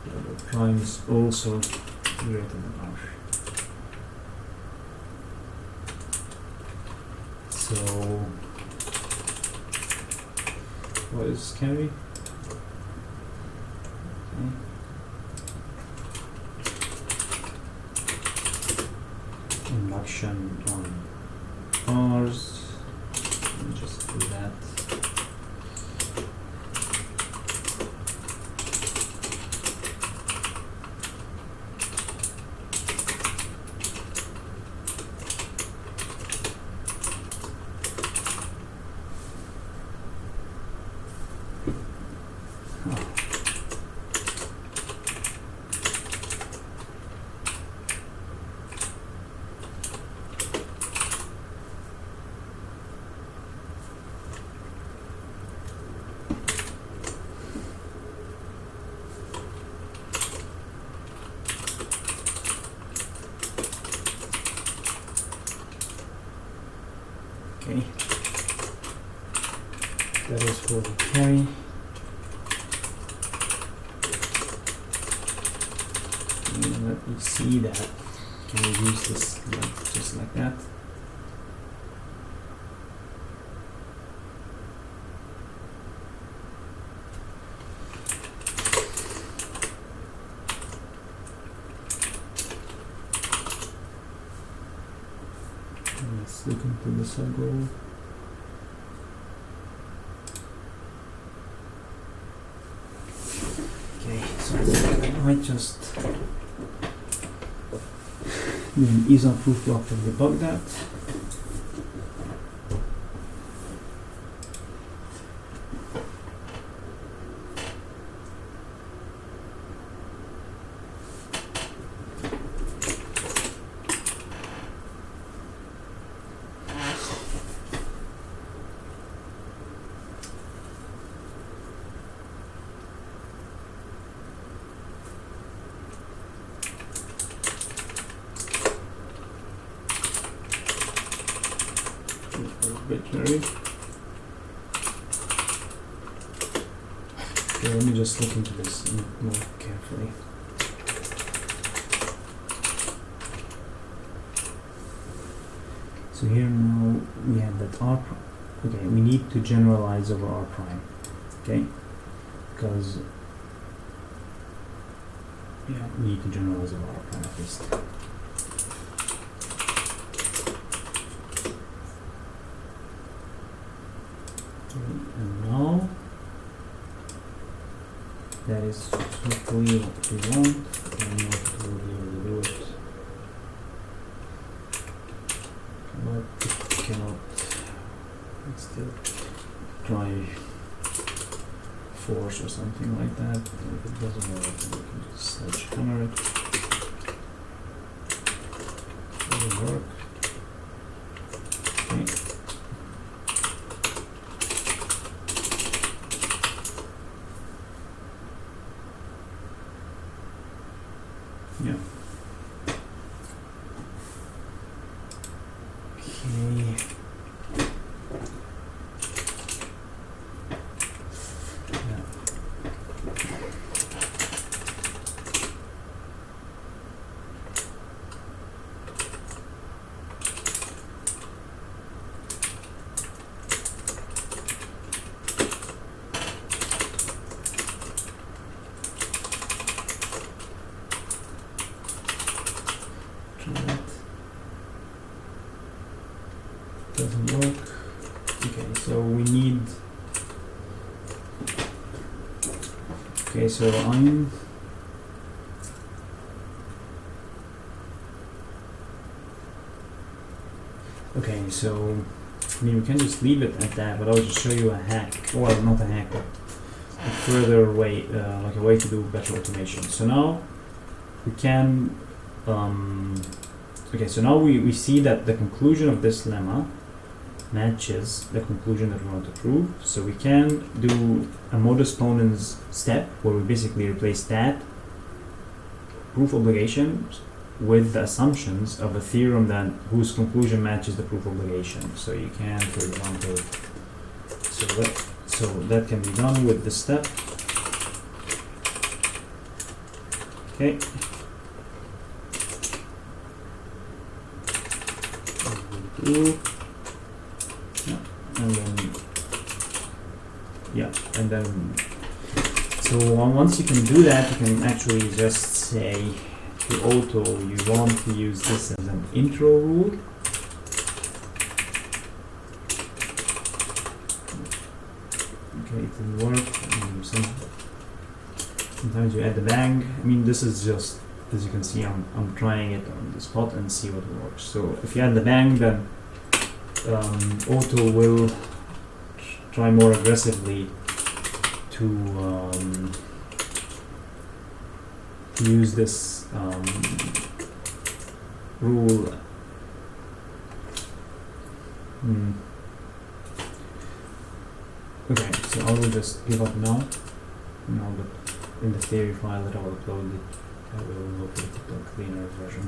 Double prime is also greater than R. So what is carry? Okay. Induction on R's. Let me just do that. Okay, that is for the carry. And let me see that. Can we use this just like that? Let's look into the sub-goal. Okay, so I might just do an is on proof block to debug that. Arbitrary. Okay, let me just look into this more carefully. So here now we have that R prime. Okay, we need to generalize over R prime. Okay, because yeah, we need to generalize over R prime at least. And now that is hopefully what we want. I don't know if we'll be able to do it, but if we cannot, let's still try force or something like that. If it doesn't work, we can just sledgehammer it. Doesn't work. Okay. Yeah. Okay. Yeah. Doesn't work. Okay, so we need. Okay, so I'm. Okay, so I mean we can just leave it at that, but I'll just show you a hack, or not a hack, but a further way, like a way to do better automation. So now we can. Okay, so now we see that the conclusion of this lemma matches the conclusion that we want to prove. So we can do a modus ponens step where we basically replace that proof obligation with the assumptions of a theorem that whose conclusion matches the proof obligation. So you can, for example, so that can be done with this step. Okay. And then so once you can do that, you can actually just say to auto you want to use this as an intro rule. Okay, it will work. Sometimes you add the bang. I mean, this is just, as you can see, I'm trying it on the spot and see what works. So if you add the bang, then auto will try more aggressively to use this rule. Okay, so I will just give up now. But in the theory file that I will upload it, I will locate a cleaner version.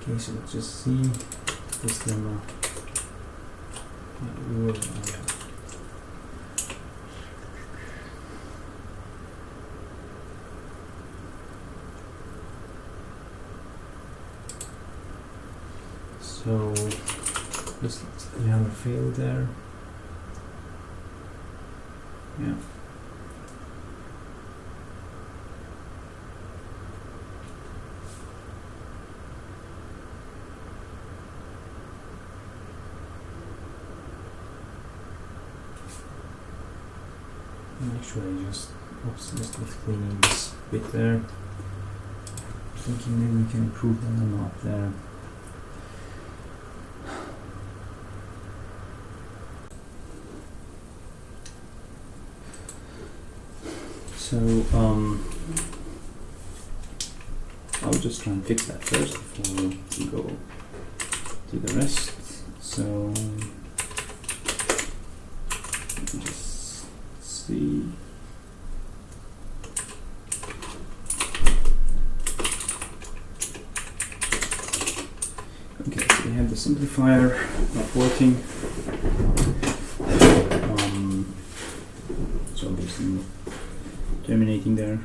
Okay, so let's just see this lemma. So just we have a fail there. Yeah. Actually, just cleaning this bit there. Thinking maybe we can improve the lemma up there. So I'll just try and fix that first before we go to the rest. So just see. Okay, so we have the simplifier not working. So obviously terminating there.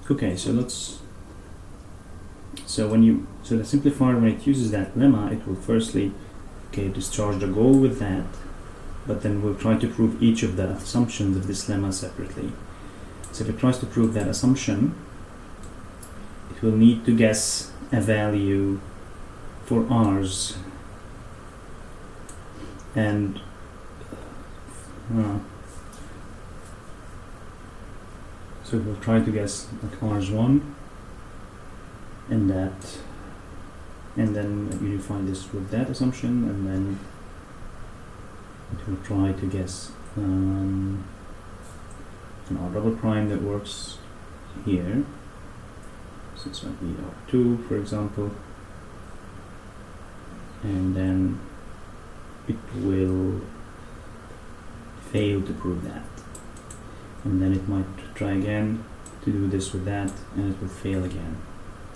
Okay, so let's. So the simplifier, when it uses that lemma, it will firstly, discharge the goal with that, but then we'll try to prove each of the assumptions of this lemma separately. So if it tries to prove that assumption, it will need to guess a value for r's, and so we'll try to guess like r's1 and that, and then unify this with that assumption, and then it will try to guess an r double prime that works here. So this might be r2, for example, and then it will fail to prove that, and then it might try again to do this with that, and it will fail again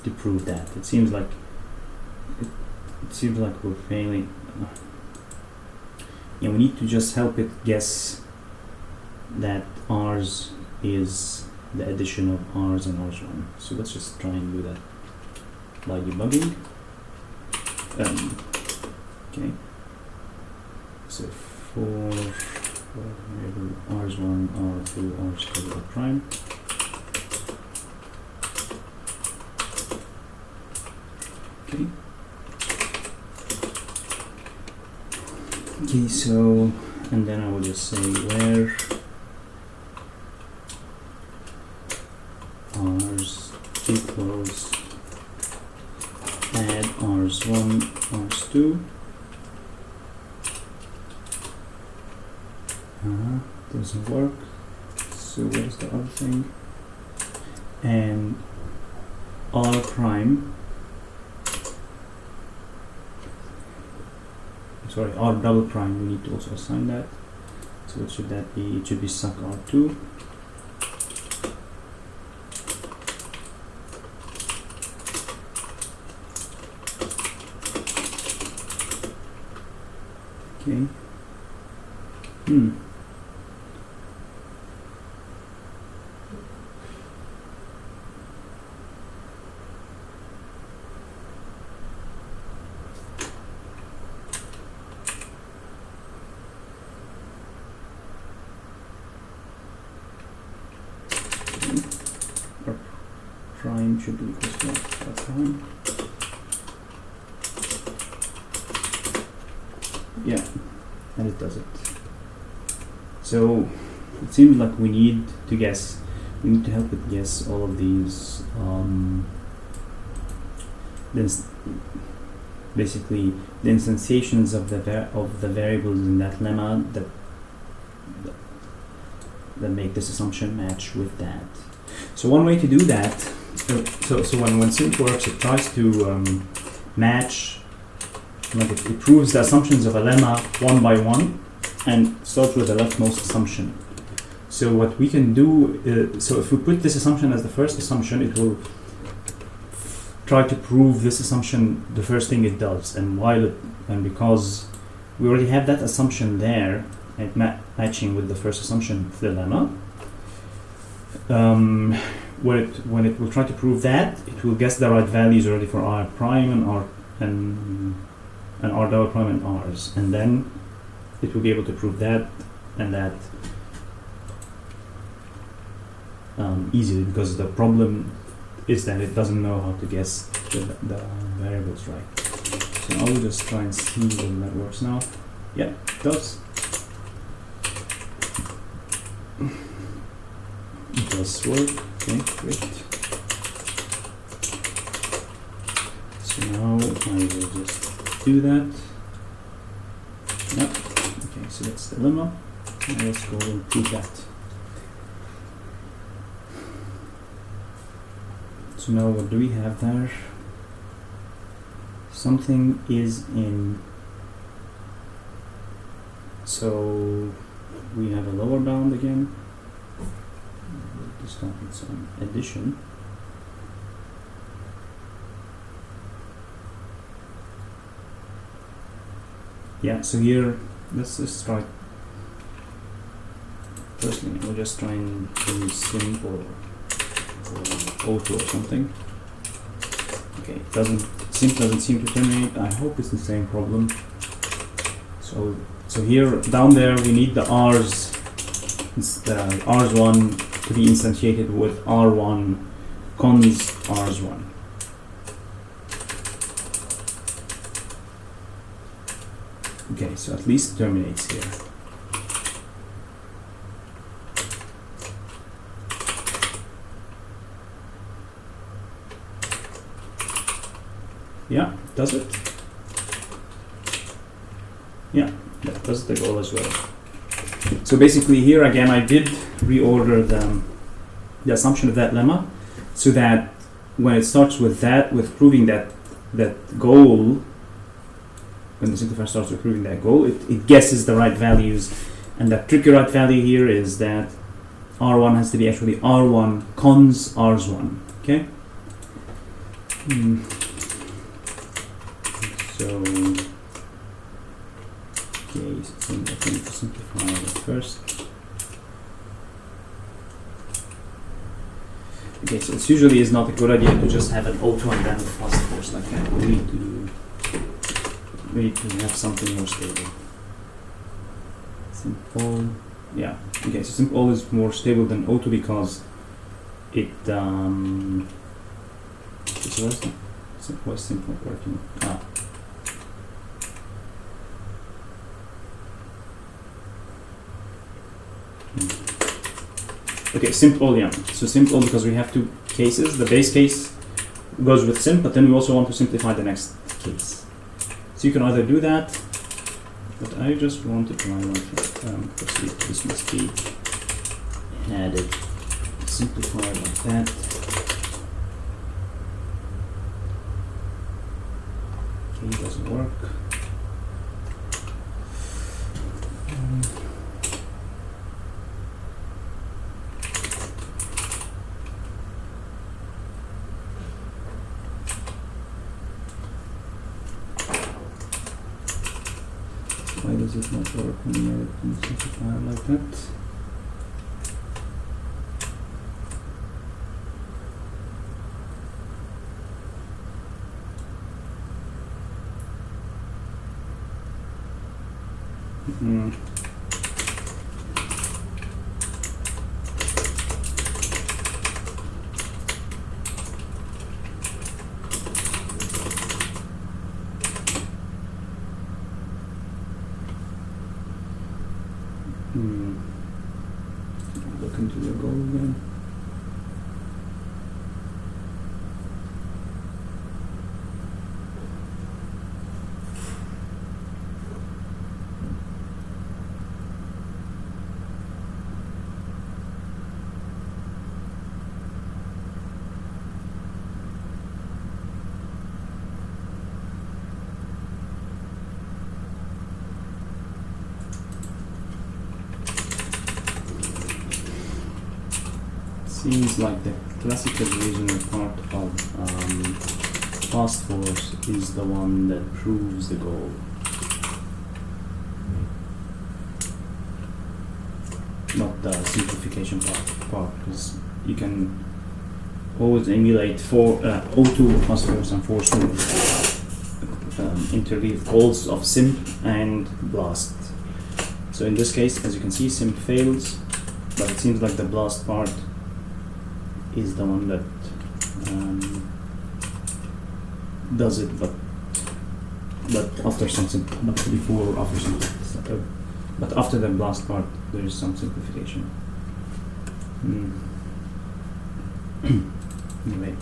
to prove that. It seems like we're failing. Yeah, we need to just help it guess that r's is the addition of r's and r's1. So let's just try and do that by debugging. Okay. So for r's1, r2, r2 prime. Okay. Okay, so, and then I will just say where rs1, rs2. Doesn't work. So where's the other thing? And r prime. Sorry, r double prime. We need to also assign that. So what should that be? It should be suck r2. Okay. Our prime should be equal to our prime. Yeah, and it does it. So it seems like we need to guess. We need to help it guess all of these. Basically, the instantiations of the variables in that lemma that make this assumption match with that. So one way to do that. So when simp works, it tries to match. Like it proves the assumptions of a lemma one by one, and starts with the leftmost assumption. So what we can do, so if we put this assumption as the first assumption, it will try to prove this assumption the first thing it does. And because we already have that assumption there, and matching with the first assumption of the lemma, when it will try to prove that, it will guess the right values already for r prime and r double prime and r's, and then it will be able to prove that and that easily, because the problem is that it doesn't know how to guess the variables right. So I'll just try and see whether that works now. Yeah, it does. It does work. Okay, great. So now I will just do that. Yep. Okay, so that's the lemma. Now let's go and prove that. So now what do we have there? Something is in. So we have a lower bound again. This time it's on addition. Yeah, so here, let's just try. Firstly, we'll just try and do simp or auto or something. Okay, simp doesn't seem to terminate. I hope it's the same problem. So here, down there, we need the r's, the rs1 to be instantiated with r1 cons rs1. Okay, so at least it terminates here. Yeah, does it? Yeah, that does the goal as well. So basically here again I did reorder the assumption of that lemma, so that when it starts with that, with proving that goal, when the simplifier starts with proving that goal, it guesses the right values, and the tricky right value here is that r1 has to be actually r1 cons rs1. Okay. So, okay, so I think to simplify it first. Okay, so it usually is not a good idea to just have an auto and then a fast force like that. We need to have something more stable. Simple, yeah. Okay, so simple is more stable than auto because it what's simple working? Okay, simple, yeah. So simple because we have two cases. The base case goes with sim, but then we also want to simplify the next case. So you can either do that, but I just want to try proceed. This must be added, simplify like that. Okay, it doesn't work. Why does it not work when you simplify it like that? Look into the goal again. Seems like the classical reasoning part of fast force is the one that proves the goal. Not the simplification part, because you can always emulate O2 fast force and force to interleave calls of simp and blast. So in this case, as you can see, simp fails, but it seems like the blast part is the one that does it, but after something, not before or after something. But after the blast part, there is some simplification. Anyway.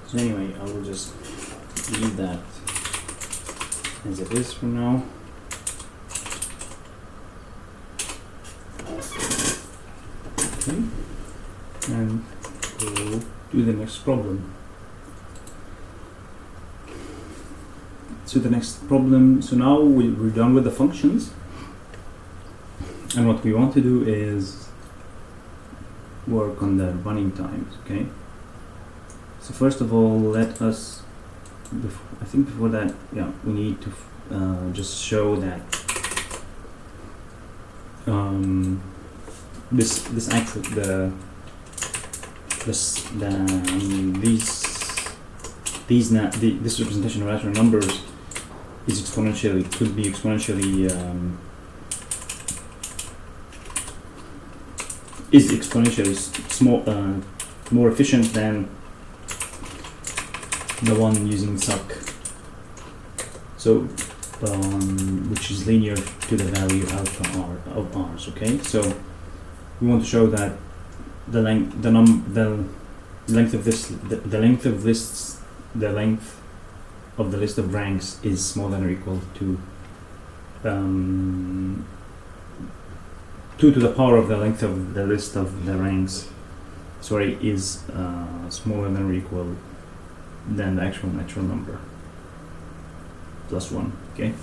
So anyway, I will just leave that as it is for now. Okay, and we'll do the next problem. So the next problem, so now we're done with the functions, and what we want to do is work on the running times, okay? So first of all, let us, I think before that, yeah, we need to just show that this representation of rational numbers is exponentially, could be exponentially small, more efficient than the one using suck, so which is linear to the value alpha r of r's. Okay, so we want to show that the length of the list of ranks is smaller than or equal to 2 to the power of the length of the list of the ranks. Sorry, is smaller than or equal than the actual natural number plus 1. Okay,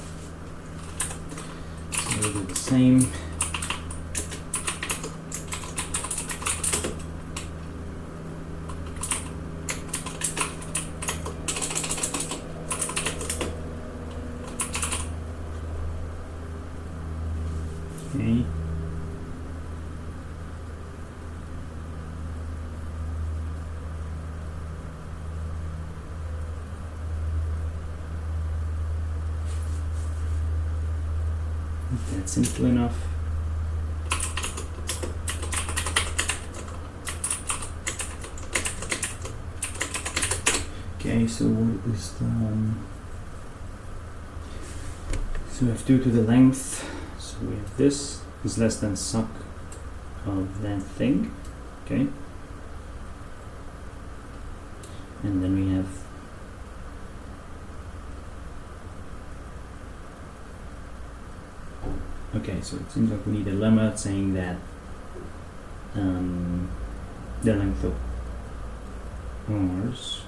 so we'll do the same. Okay, That's simple enough. Okay, so what is the so we have 2 to the length, so we have this is less than suc of that thing, okay, and then we have okay, so it seems like we need a limit saying that the length of ours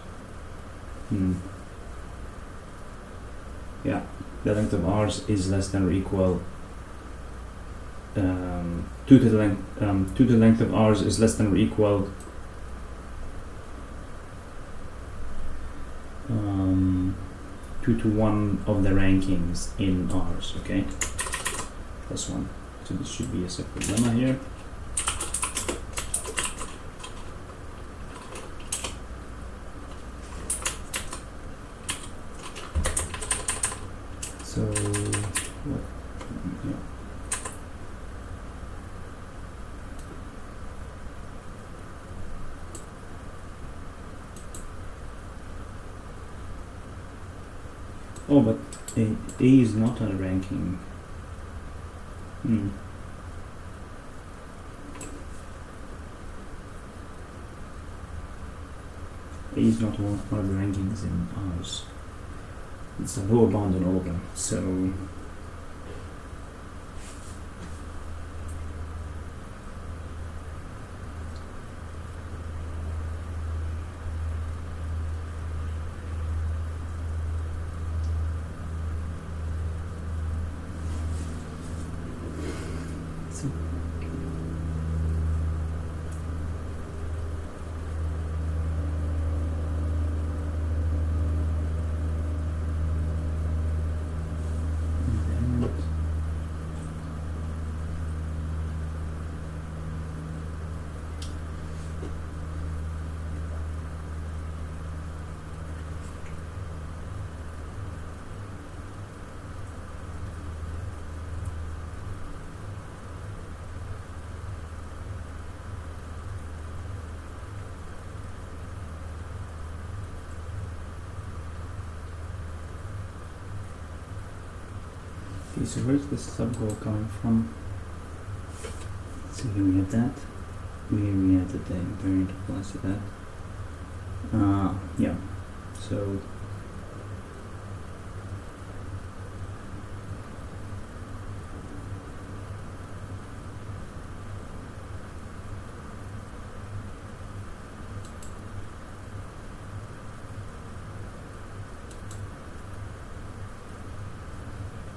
yeah, the length of ours is less than or equal 2 to the length 2 to the length of ours is less than or equal 2 to 1 of the rankings in ours, okay, plus 1. So this should be a separate lemma here. So what? Yeah. Oh, but A is not on a ranking. A is not one of the rankings in ours. It's a lower bound on all of them. So okay, so where's the sub-goal coming from? So here we have that. Here we have the invariant applies to that. Yeah. So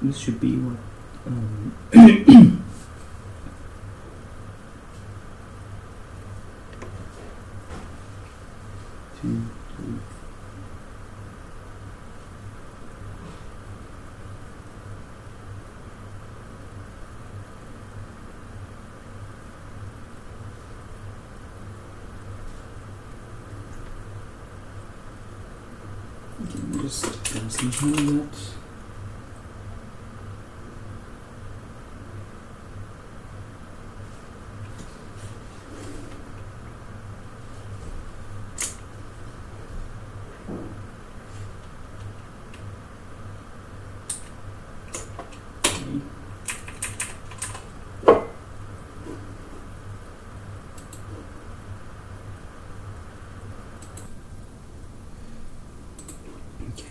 this should be what two, three. Okay, just translation that.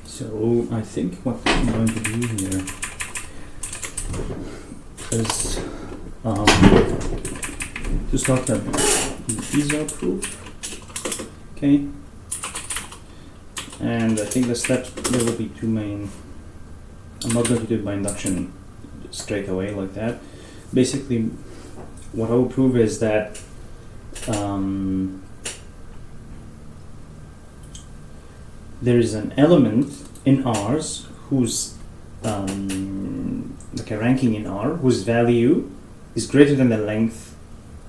So I think what I'm going to do here is to start the Isabelle proof, okay? And I think the steps, there will be two main. I'm not going to do it by induction straight away like that. Basically, what I will prove is that there is an element in R's whose like a ranking in R whose value is greater than the length,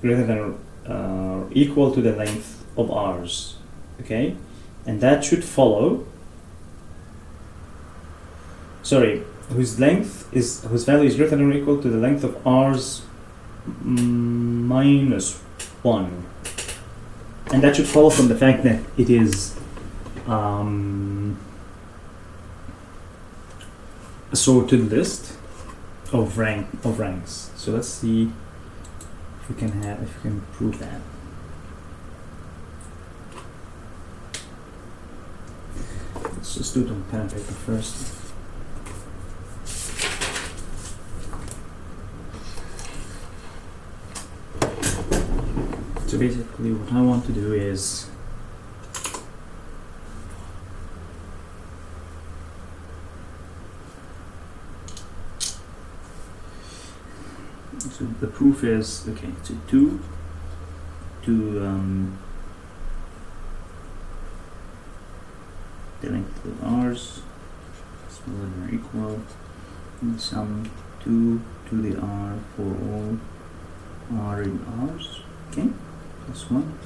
greater than or equal to the length of R's, okay? And that should follow. Sorry, whose value is greater than or equal to the length of r's minus 1. And that should follow from the fact that it is a sorted list of ranks. So let's see if we can prove that. Let's just do it on pen and paper first. So basically what I want to do is so the proof is okay, so 2 the length of r's smaller than or equal and sum 2 to the r for all r in r's, okay, plus 1.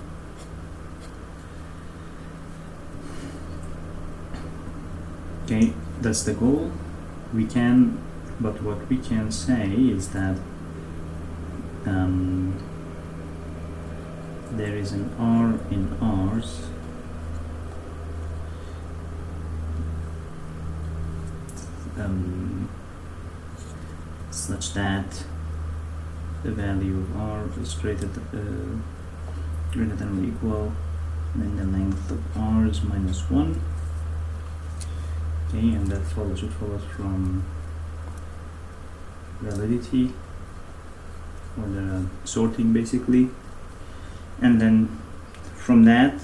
Okay, that's the goal. But what we can say is that there is an r in r's such that the value of r is greater than or equal than the length of r is minus 1. Okay, and that should follow from validity or the sorting basically. And then from that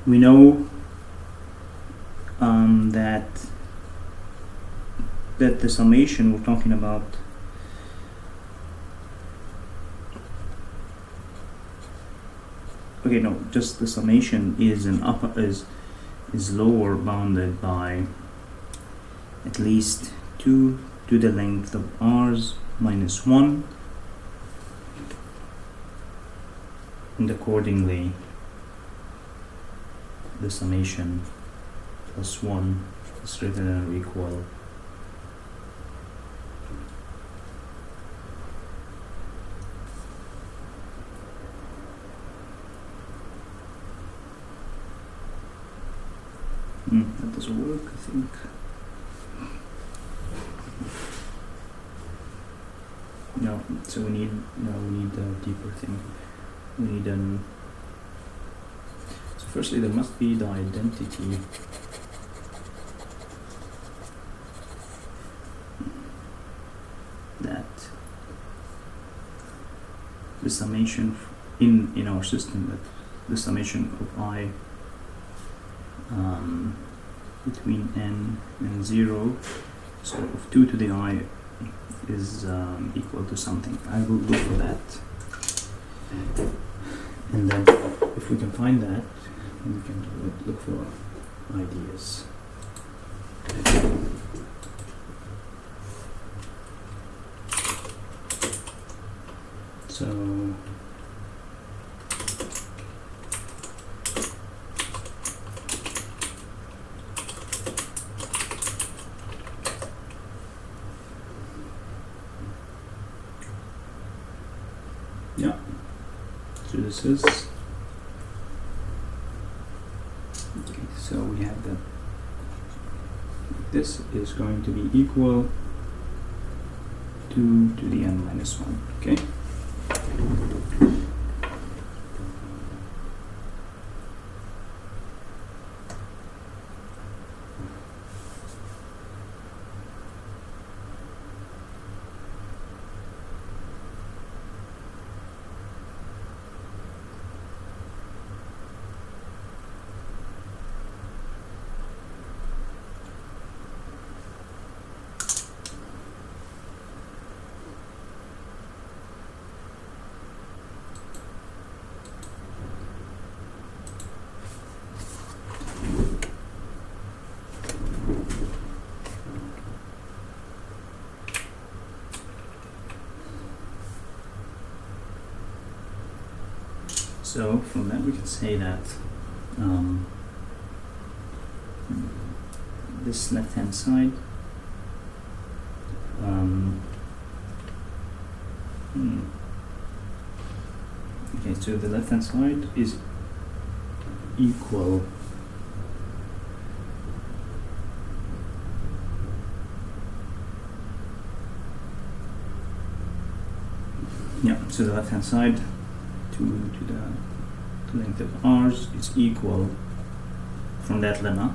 we know that the summation we're talking about just the summation is is lower bounded by at least 2 to the length of r's minus 1, and accordingly the summation plus 1 is greater than or equal that doesn't work, I think. No, so we need a deeper thing. We need so firstly there must be the identity that the summation in our system, that the summation of I between n and 0, so of 2 to the I is equal to something. I will look for that, and then if we can find that, we can look for ideas. So yeah, so this is okay, so we have that this is going to be equal to 2 to the n minus 1, okay? So from that we can say that this left hand side. Okay, so the left hand side is equal so the left hand side to the length of r's is equal from that lemma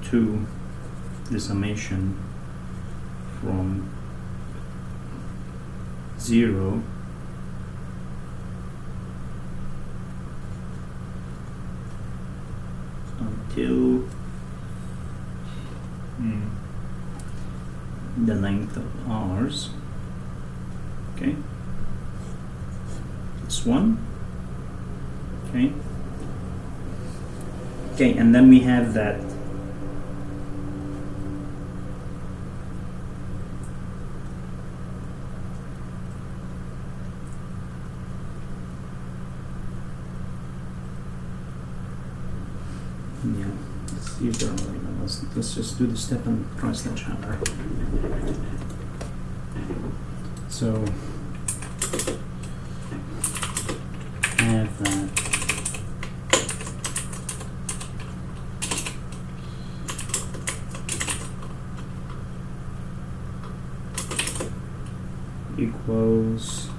to the summation from 0 until the length of r's. Okay, it's 1. Okay, and then we have that let's see if there are other levels. Let's just do the step and /hammer. So have that equals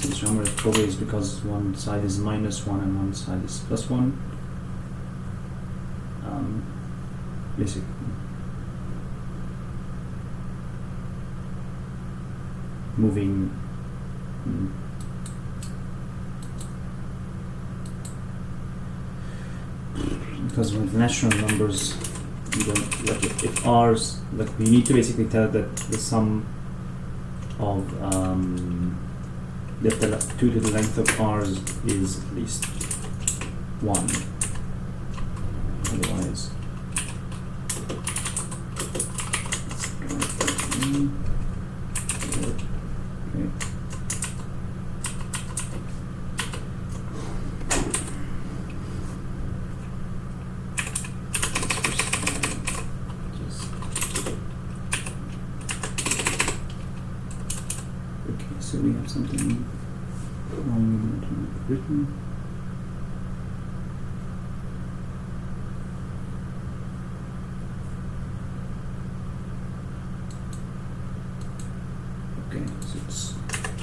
this number probably is because one side is -1 and one side is +1. Basically, moving because with natural numbers, you don't like if r's like we need to basically tell that the sum of that the 2 to the length of r's is at least 1. Otherwise, so we have something written. Okay, so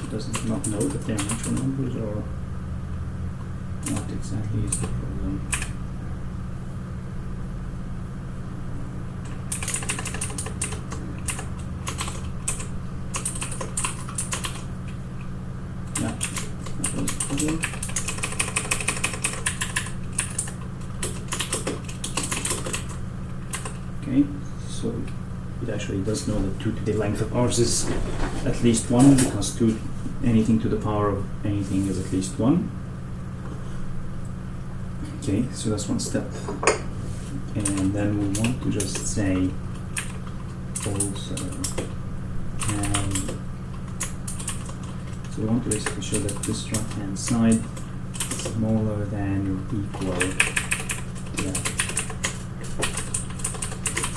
it does not know that they are natural numbers, or not exactly is the problem. Okay, so it actually does know that 2 to the length of r's is at least 1, because anything to the power of anything is at least 1. Okay, so that's one step. And then we want to just say also so we want to basically show that this right hand side is smaller than or equal to that.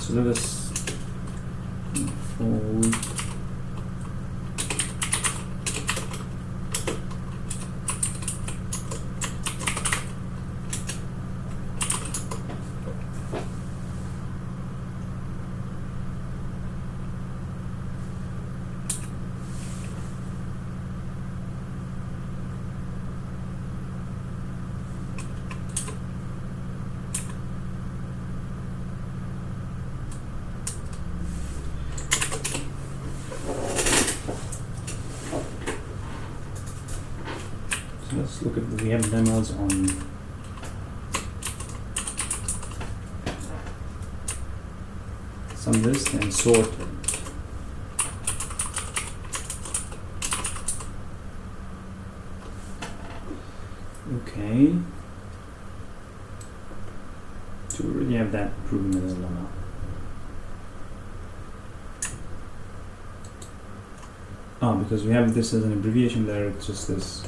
So let us fold let's look at, we have lemmas on some list and sorted. Okay. So we already have that proven as a lemma. Oh, because we have this as an abbreviation there, it's just this.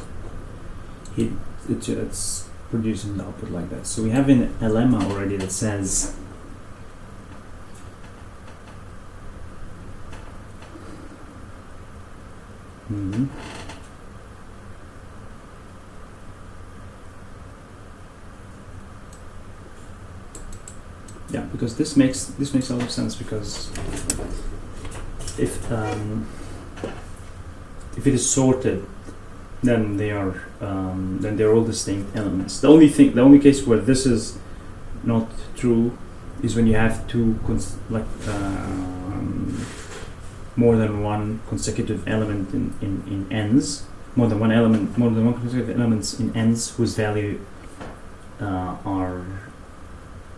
It's producing the output like that. So we have a lemma already that says yeah, because this makes a lot of sense, because if it is sorted, then they are they're all distinct elements. The only case where this is not true is when you have two more than one consecutive element in ends, more than one consecutive elements in ends whose value are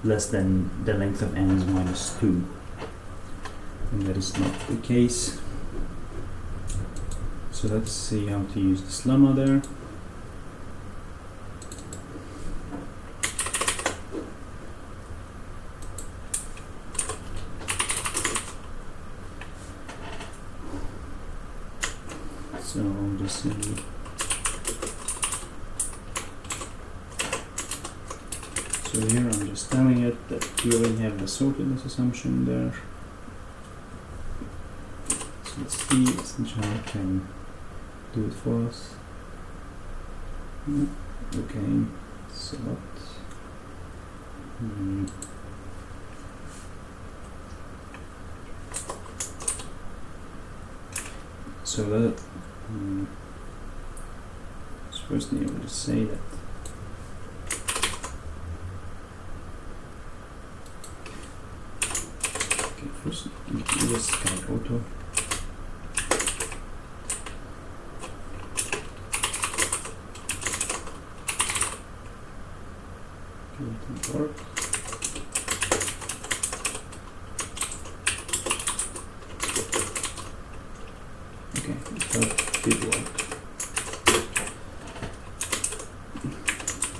less than the length of ends minus 2, and that is not the case. So let's see how to use this lemma there. So I'll just see. So here I'm just telling it that we already have the sortedness assumption there. So let's see, essentially I can do it for us. Okay, so what? So that so first thing I will just say that okay, first this kind of auto. Work. Okay, that did work.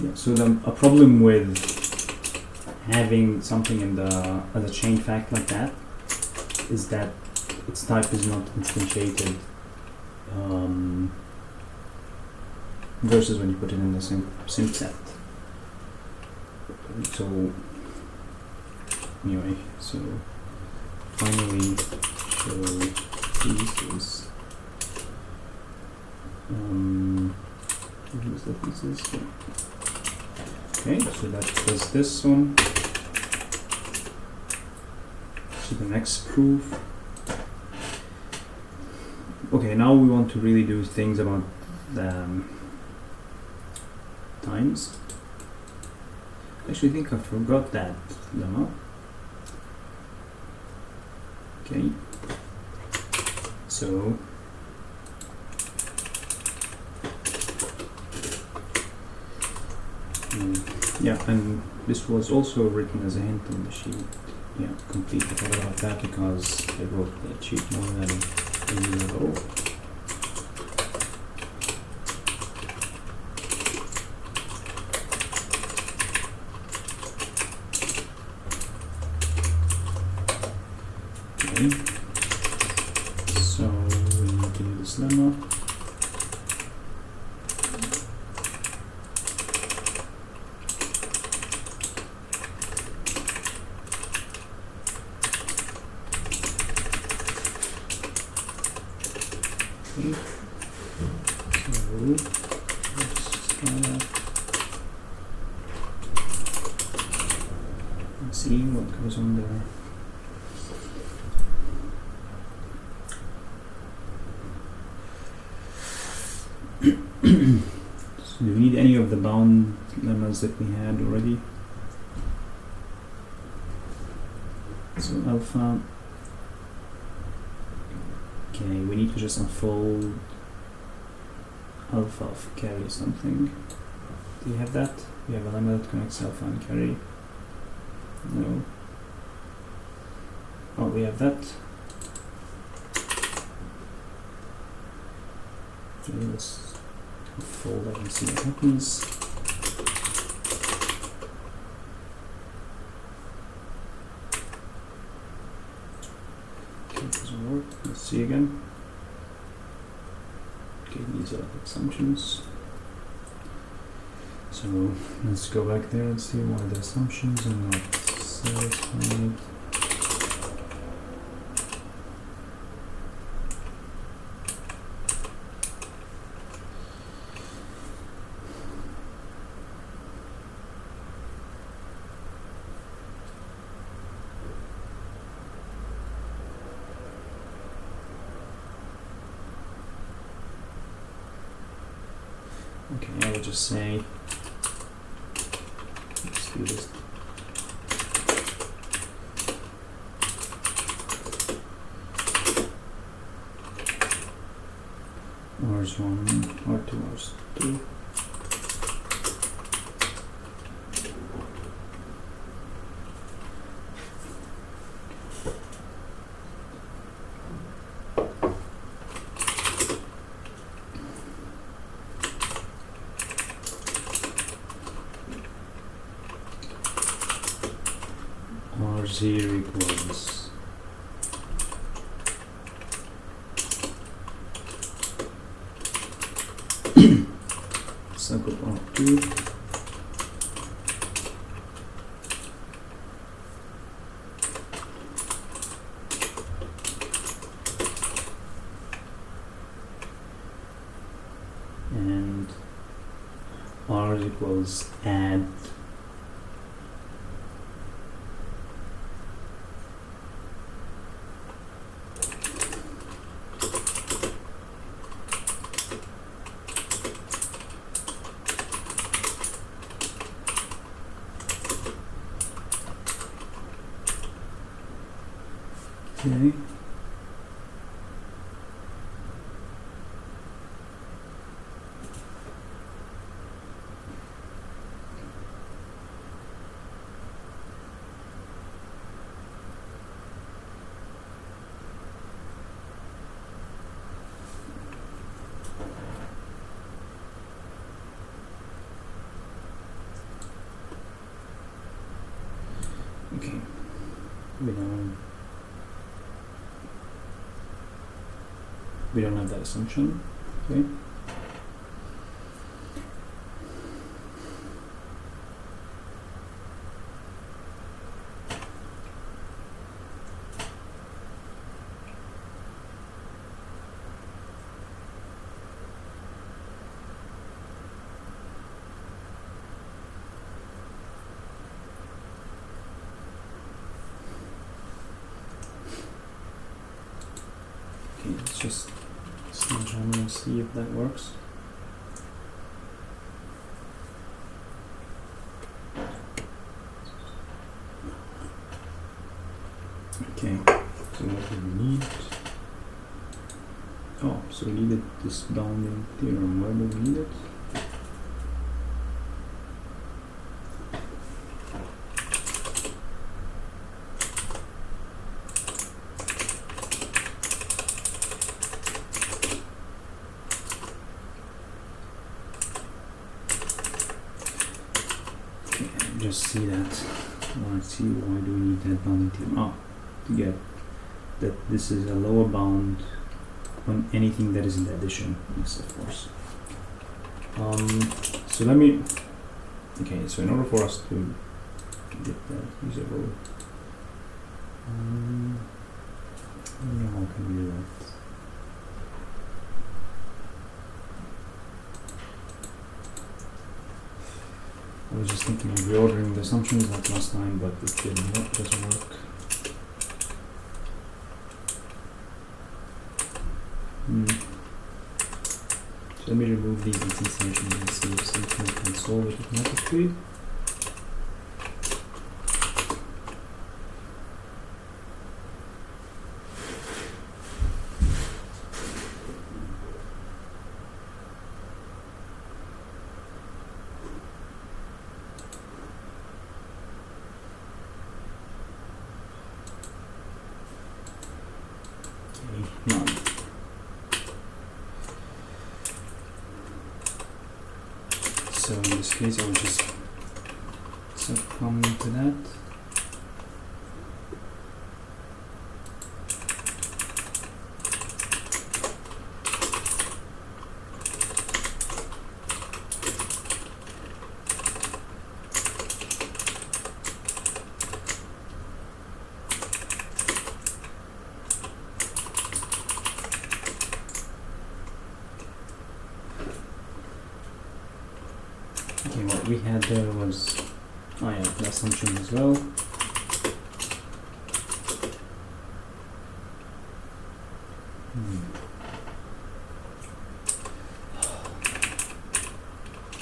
Yeah, so a problem with having something in the as a chain fact like that is that its type is not instantiated versus when you put it in the same set. So anyway, so finally show pieces. Use the pieces. Okay, so that was this one. So the next proof. Okay, now we want to really do things about the times. Actually, I think I forgot that lemma. Okay. So yeah, and this was also written as a hint on the sheet. Yeah, completely forgot about that because I wrote that sheet more than a year ago. So we need to do this lemma. Okay. So let's try that. Let's see what goes on there. So do we need any of the bound lemmas that we had already? So alpha. Okay, we need to just unfold alpha of carry something. Do you have that? You have a lemma that connects alpha and carry? No. Oh, we have that. Okay, let's fold that and see what happens. Okay, it doesn't work. Let's see again. Okay, these are assumptions. So let's go back there and see why the assumptions are not satisfied. Okay, I will just say, let's do this. R1, R2, R2. R0 equals circle R2 and R equals add okay. Okay, we don't have that assumption, okay? Let's just slash on and see if that works. Okay, so what do we need? Oh, so we needed this bounding theorem. Where do we need it? Just see that. Let's see, why do we need that bounding theorem? Oh, to get that this is a lower bound on anything that is in the addition. Yes, of course. So let me. Okay, so in order for us to get that usable, how can we do that? I was just thinking of reordering the assumptions like last time, but it didn't work, doesn't work. So let me remove these instantiations and see if something can solve it automatically. none. So in this case, I will just subcomment to that. Okay, what we had there was, oh yeah, the assumption as well.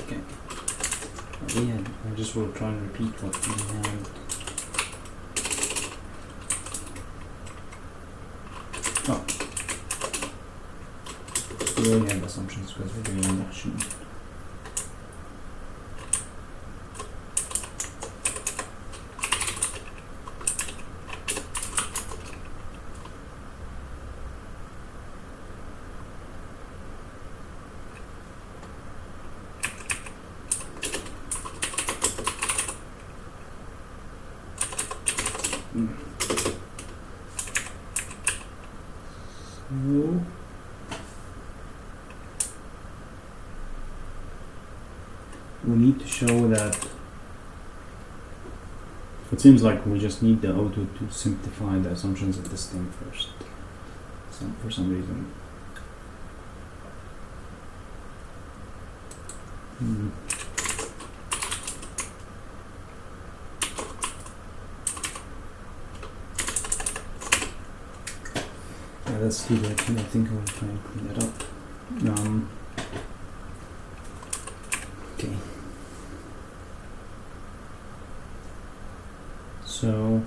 Okay, what we had, I just will try and repeat what we had. Oh, we already have assumptions because we're doing induction. We need to show that it seems like we just need the auto to simplify the assumptions of this thing first. So for some reason. Yeah, let's do that. I think I will try and clean that up. Okay. So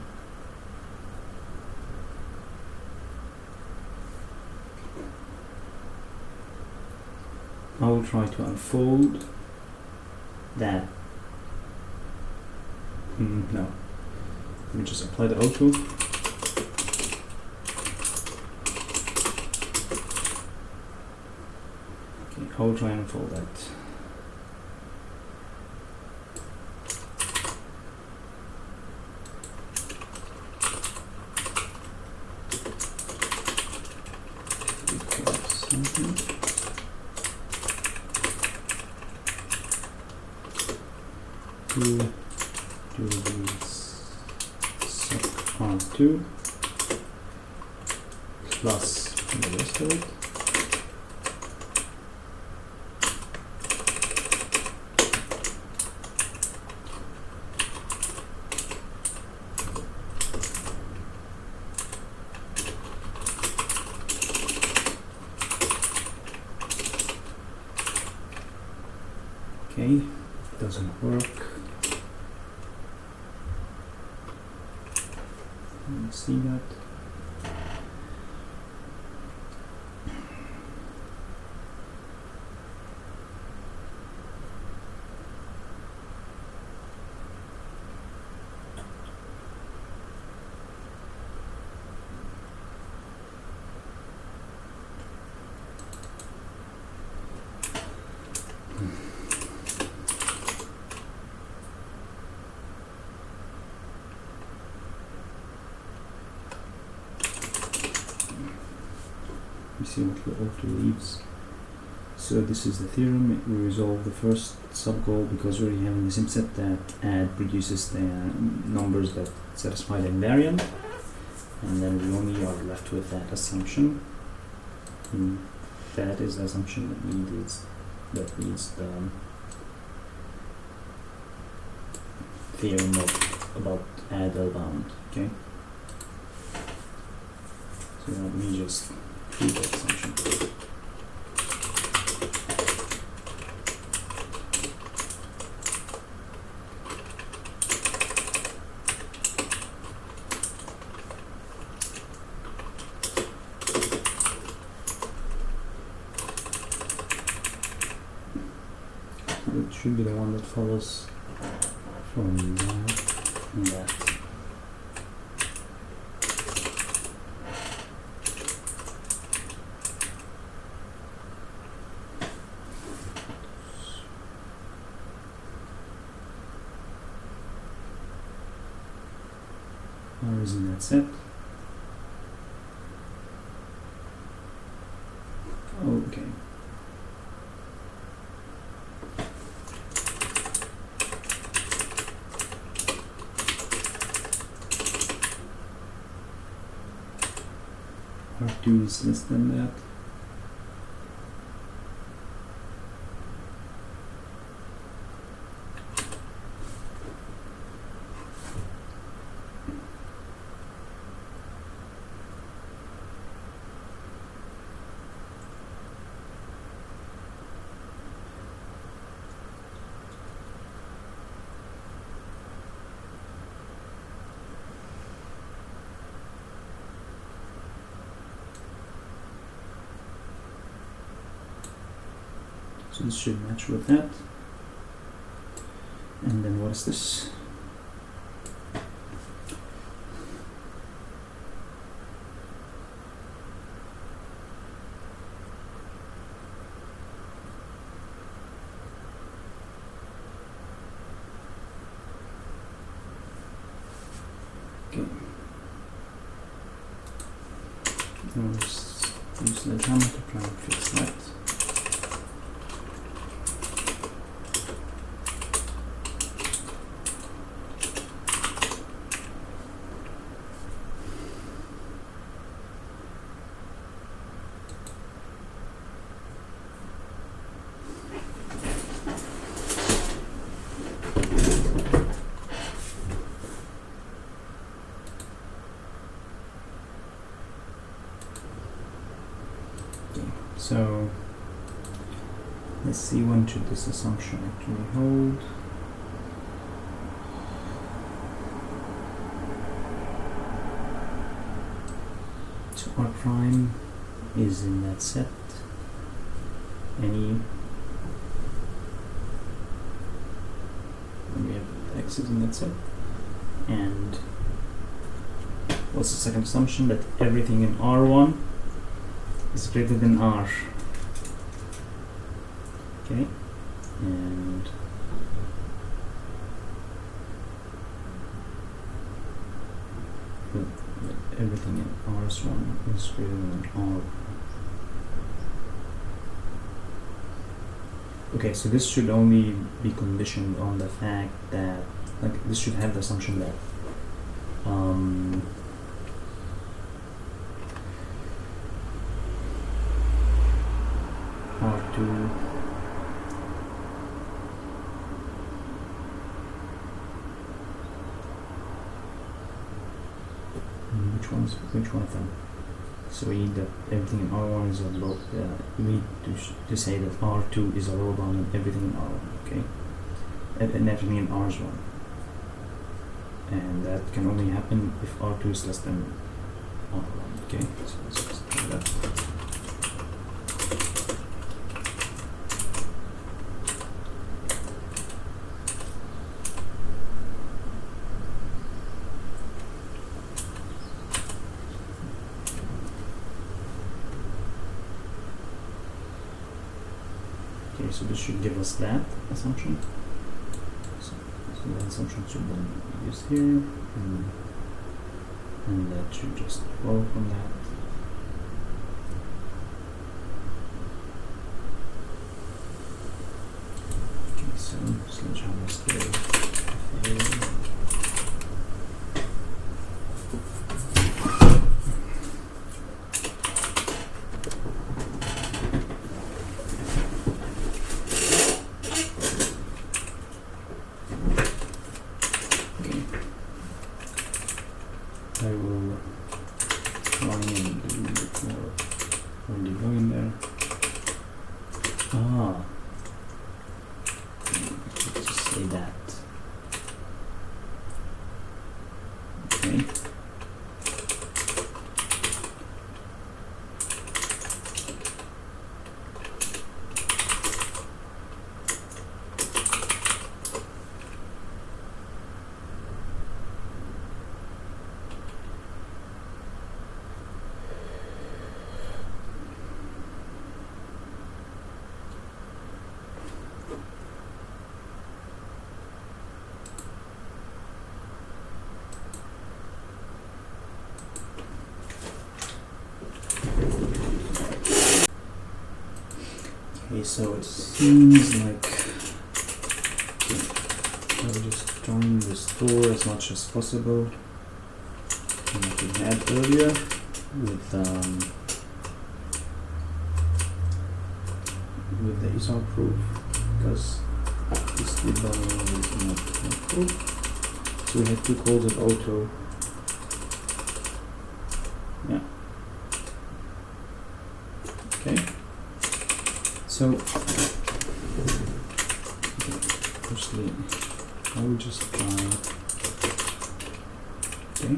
I will try to unfold that. No. Let me just apply the auto. Okay, I will try and unfold that. Do this sec on 2 plus the rest of it. Okay, doesn't work. See that? See what the auto leaves. So this is the theorem. We resolve the first sub-goal because we already have the same set that add produces the numbers that satisfy the invariant, and then we only are left with that assumption. And that is the assumption that needs the theorem about add or bound. Okay. So let me just prove that assumption. It should be the one that follows from that and that. is in that set. Okay. R2 is less than that. So this should match with that. And then what is this? Okay. Now let's use the hammer to try and fix that. So let's see, when should this assumption actually hold? So R prime is in that set. Any when we have X is in that set. And what's the second assumption? That everything in R1 is greater than R. Okay, and everything in R1 is greater than R. Okay, so this should only be conditioned on the fact that, like, this should have the assumption that R2 which one of them? So we need that everything in R1 is a low. We need to say that R2 is a low bound and everything in R1. Okay, and everything in R1, and that can only happen if R2 is less than R1. Okay, so let's just try that. So this should give us that assumption. So that assumption should then be used here, and that should just flow from that. Okay, so sledgehammer scale. Okay, so it seems like I'll just join the store as much as possible, like we had earlier with the ISO proof, because this debugging is not proof. So we have two calls of auto. Yeah. Okay. So firstly, I will just try. Okay.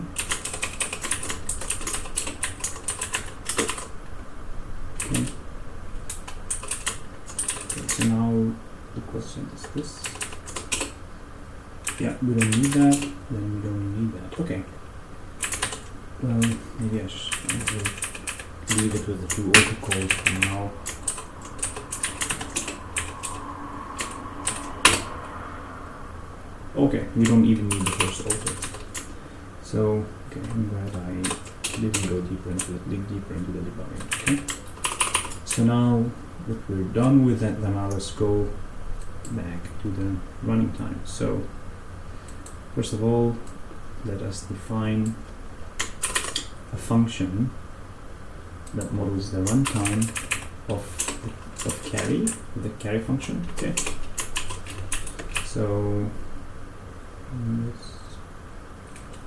Okay. Okay. So now the question is this. Yeah, we don't need that. Then we don't need that. Okay. Well, maybe I will leave it with the two auto calls for now. Okay, we don't even need the first auto. So, okay, I'm glad I didn't go deeper into it, dig deeper into the debugging. Okay. So now that we're done with that, then now let's go back to the running time. So, first of all, let us define a function that models the runtime of carry, the carry function. Okay. So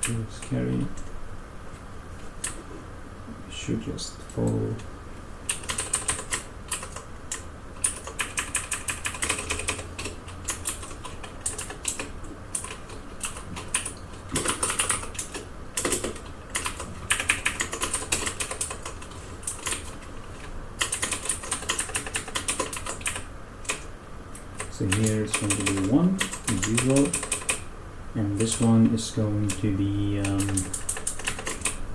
let's carry. Should just follow. So here it's going to be 1 as usual, and this one is going to be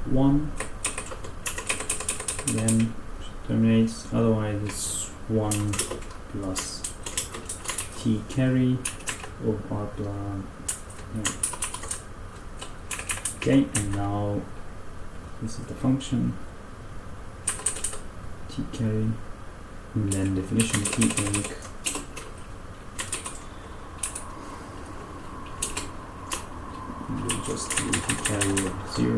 1. Then terminates. Otherwise, it's 1 plus t carry of r plus. Yeah. Okay, and now this is the function t carry, and then definition t inc. Just do t carry of 0.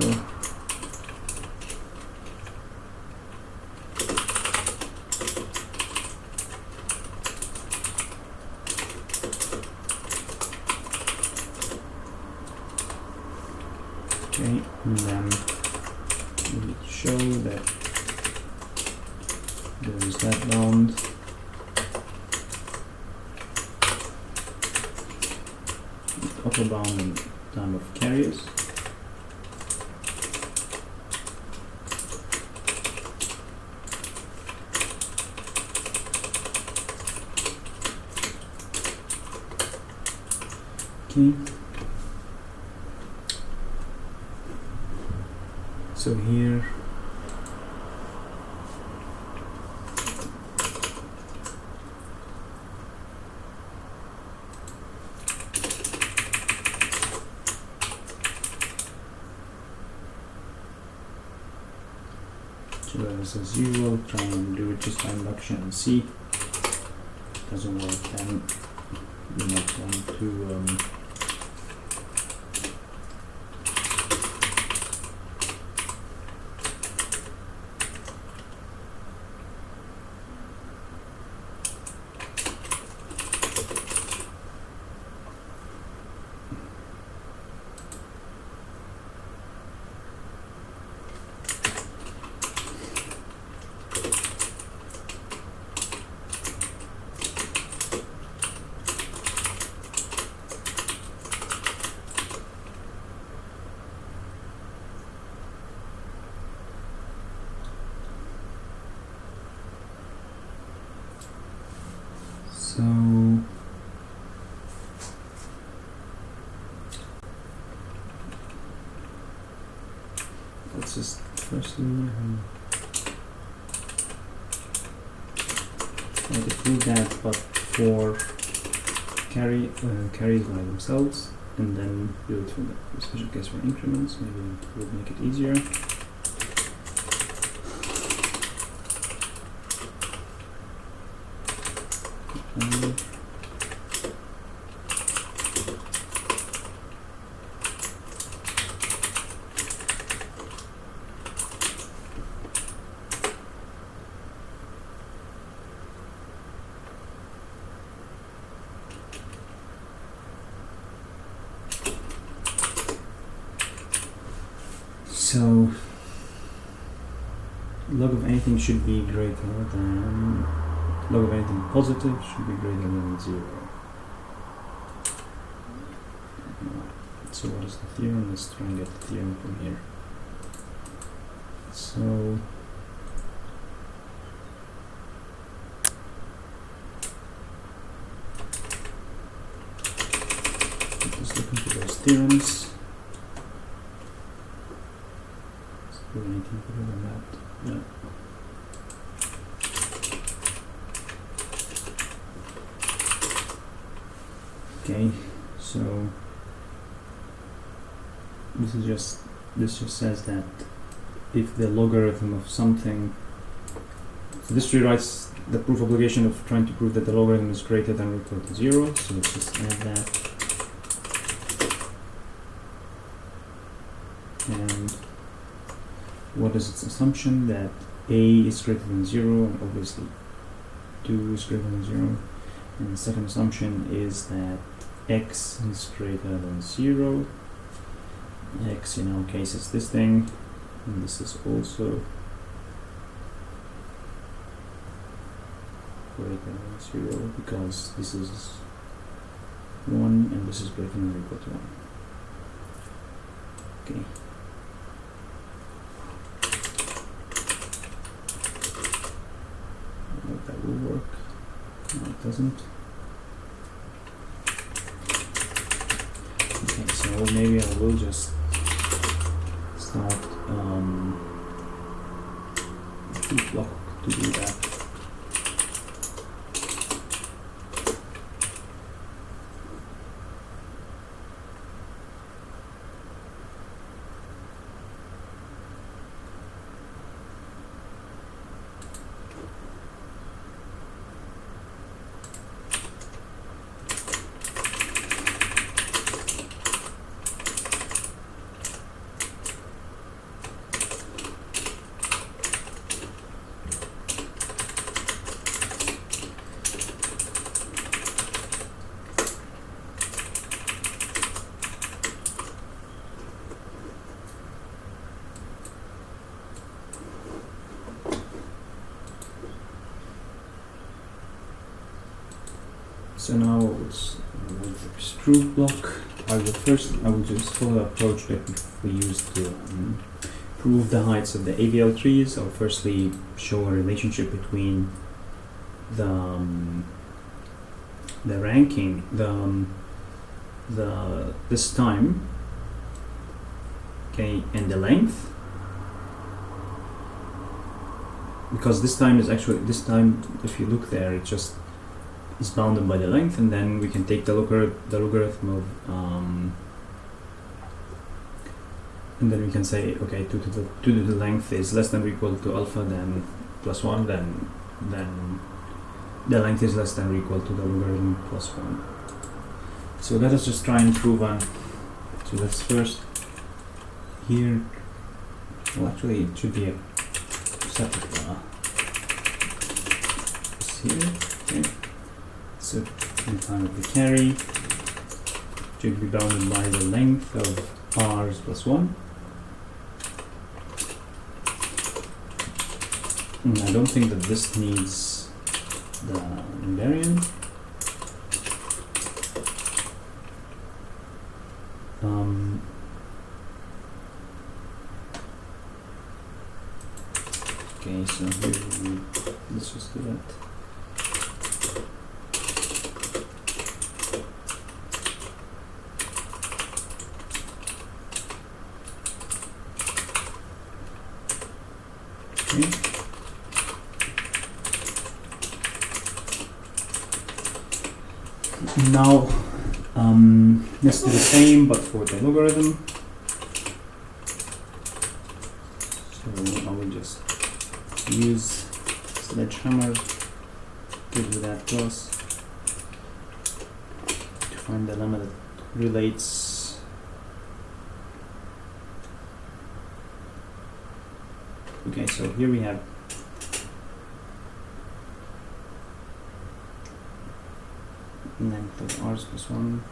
Okay, and then we need to show that there is that bound. Upper bound and time of carriers. Okay. So here as usual, try and do it just by induction and see. Doesn't work, then you might want to let's just firstly try to prove that, but for carries by themselves, and then do it for the special case for increments. Maybe it would make it easier. So log of anything should be greater than log of anything positive should be greater than 0. So what is the theorem? Let's try and get the theorem from here. So let's look into those theorems. Do anything better than that? No. Okay, so this just says that if the logarithm of something, so this rewrites the proof obligation of trying to prove that the logarithm is greater than or equal to 0. So let's just add that. And what is its assumption? That a is greater than 0, and obviously 2 is greater than 0. And the second assumption is that x is greater than 0. X in our case is this thing, and this is also greater than 0 because this is 1 and this is greater than or equal to 1. Okay. That will work. No, it doesn't. Okay, so maybe I will just start a block to do that. So now with this proof block, I will just follow the approach that we used to prove the heights of the AVL trees. I'll firstly show a relationship between the ranking, this time, okay, and the length, because this time is actually, if you look there, it just is bounded by the length, and then we can take the logarithm of and then we can say, okay, 2 to the length is less than or equal to alpha, then plus 1, then the length is less than or equal to the logarithm plus 1. So let us just try and prove on. So let's first here, well actually it should be a separate this here, okay. So in time of the carry should be bounded by the length of r's plus 1. And I don't think that this needs the invariant. Okay, so here let's just do that. Now, let's do the same, but for the logarithm. So I will just use sledgehammer, give you that plus. find the lemma that relates. Okay, so here we have length of r plus 1.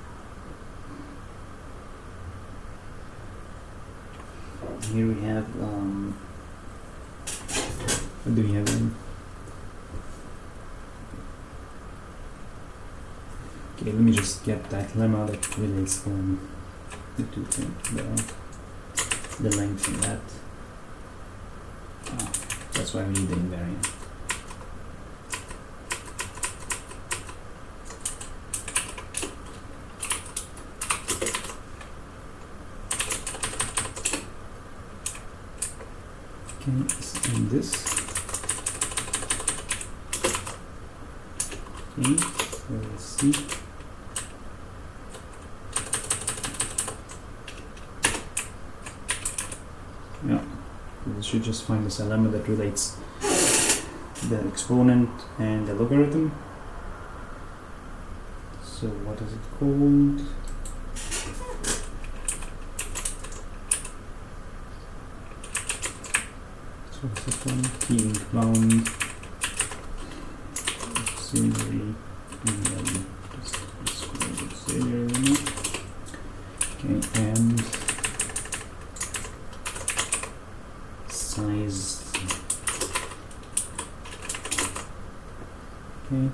Here we have what do we have in? Okay, let me just get that lemma that relates the two things, the length of that. That's why we need the invariant. Okay, and this. Okay, so let's see. Yeah, we should just find this lemma that relates the exponent and the logarithm. So what is it called? So what's this one? Keying bound auxiliary, and then just auxiliary lemma. Okay, and size. Okay.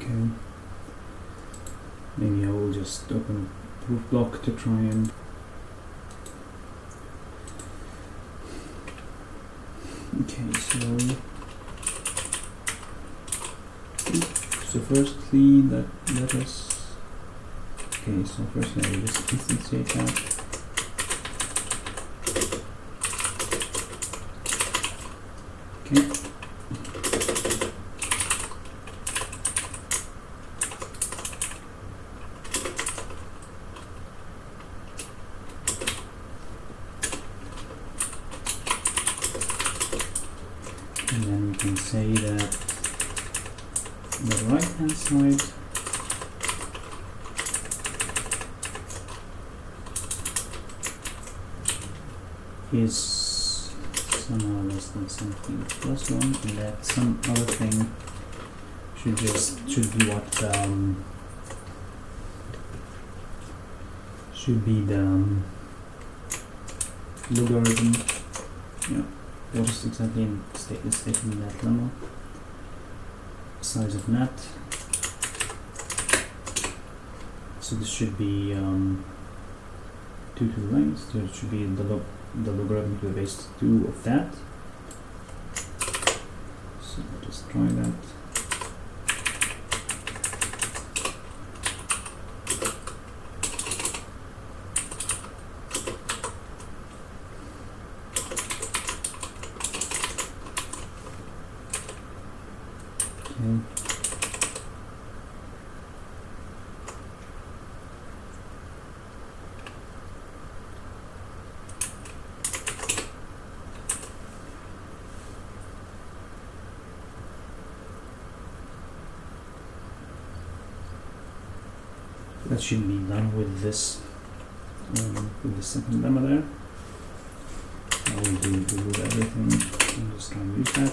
Okay, maybe I will just open a proof block to try and so firstly let us so firstly I will just instantiate that. Okay. And then we can say that the right hand side is somehow less than something plus 1, and that some other thing should be what should be the logarithm. Yeah. What is exactly stated in that lemma? Size of net. So this should be 2 to the length. So it should be the logarithm to the base 2 of that. So I'll just try that. That should be done with this with the second lemma there. I will remove everything and just try and use that.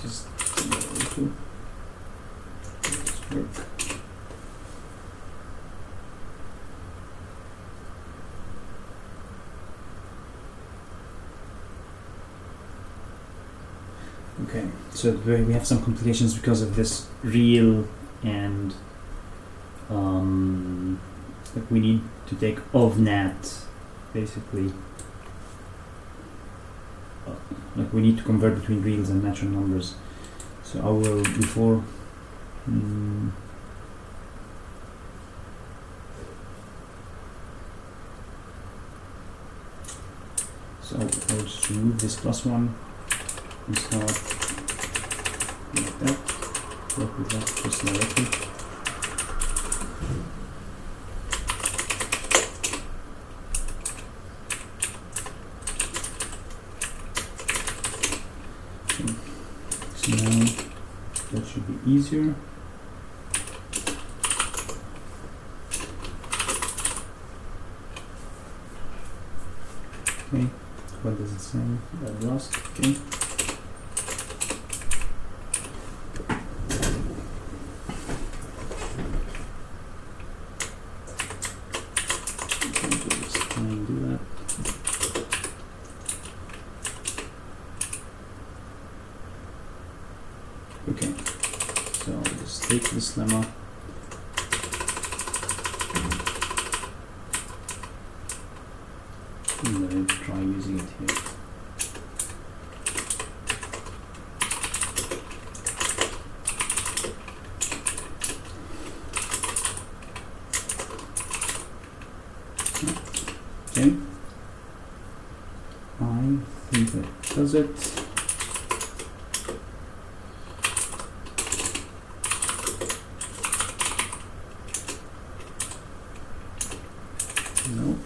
Just work. Okay, so we have some complications because of this real and like we need to take of nat, basically. Like we need to convert between reals and natural numbers. So I will before. So I'll just remove this +1 and start like that. Work with that just directly. So now that should be easier. Okay. What does it say? I've lost. Okay. Just try and do that. Okay. So I'll just take this lemma. I'm going to try using it here. Okay. I think that does it. No.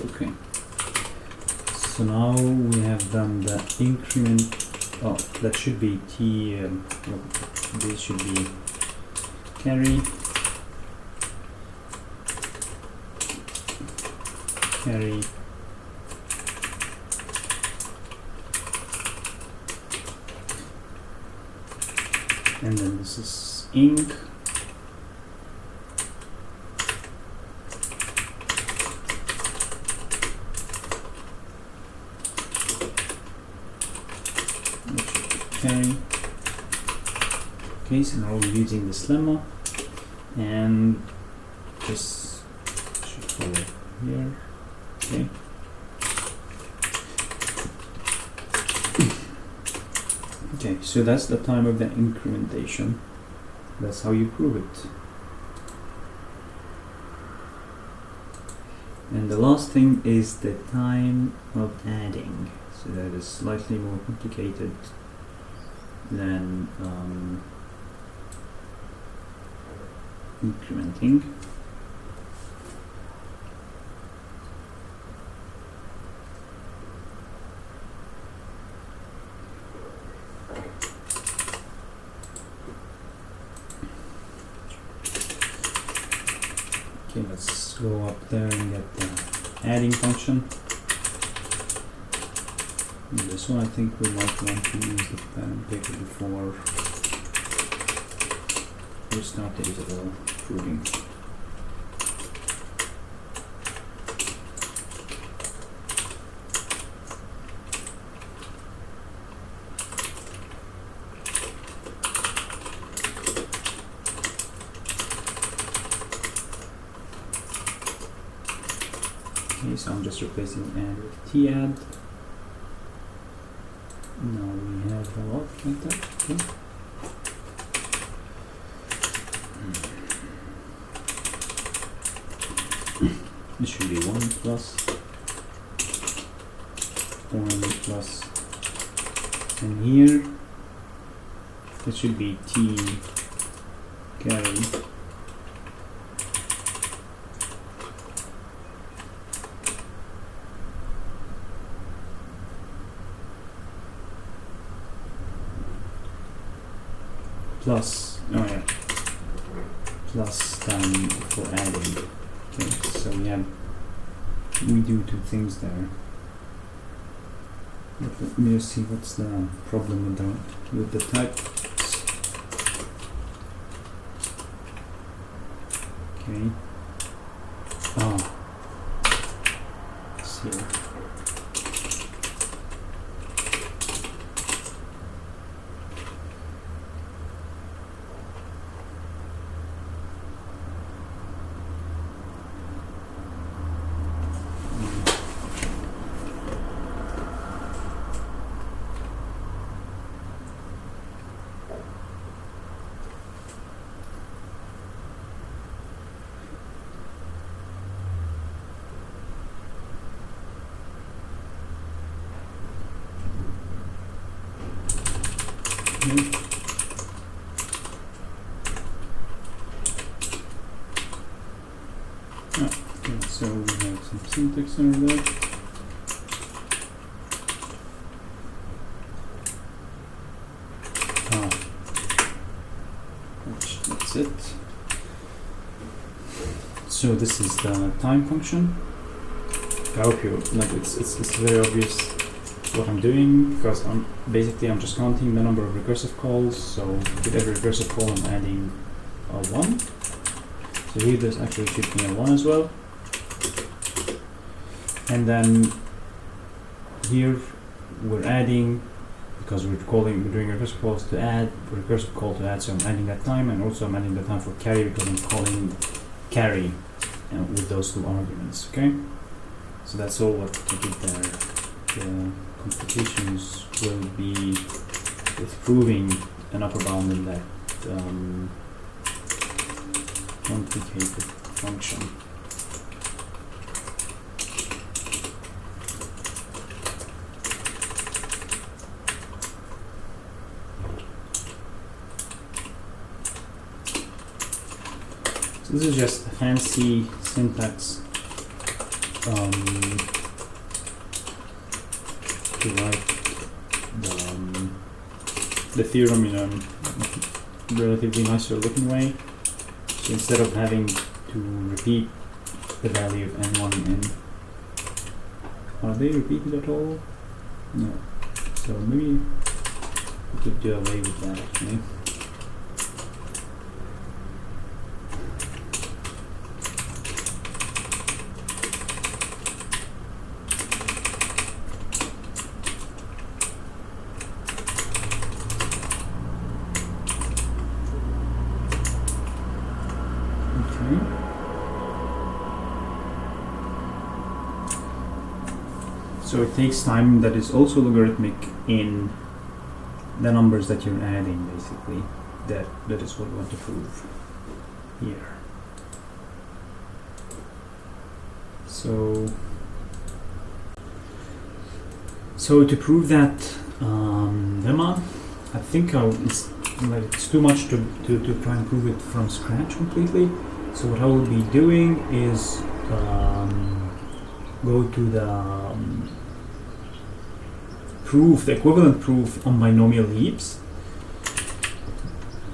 Okay, so now we have done the increment. Oh, that should be t. Well, this should be carry, carry, and then this is inc. Okay, so now we're using this lemma and this should follow here. Okay. Okay, so that's the time of the incrementation. That's how you prove it. And the last thing is the time of adding. So that is slightly more complicated than incrementing. Okay, let's go up there and get the adding function. And this one I think we might want to use the pen and paper before we start the Isabelle proving. Okay, so I'm just replacing add with t-add. Now we have a lot like that. Okay. This should be 1 plus, and here it should be t carry plus, plus time for adding. Okay, so we do two things there. Let me just see what's the problem with the type. Okay. Let's see. Okay, so we have some syntax over there. That's it. So this is the time function. I hope you like it's very obvious what I'm doing, because I'm just counting the number of recursive calls. So with every recursive call I'm adding a 1. So here this actually should be a 1 as well. And then here we're adding, because we're doing recursive calls to add, recursive call to add, so I'm adding that time, and also I'm adding the time for carry because I'm calling carry with those two arguments. Okay, so that's all what we did there. The complications will be with proving an upper bound in that complicated function. So this is just a fancy syntax to write the theorem in a relatively nicer looking way. So instead of having to repeat the value of n1 and n, are they repeated at all? No. So maybe we could do away with that actually. So it takes time that is also logarithmic in the numbers that you're adding, basically. That is what we want to prove here. So to prove that lemma, I think it's too much to try and prove it from scratch completely. So what I will be doing is go to the proof, the equivalent proof on binomial heaps.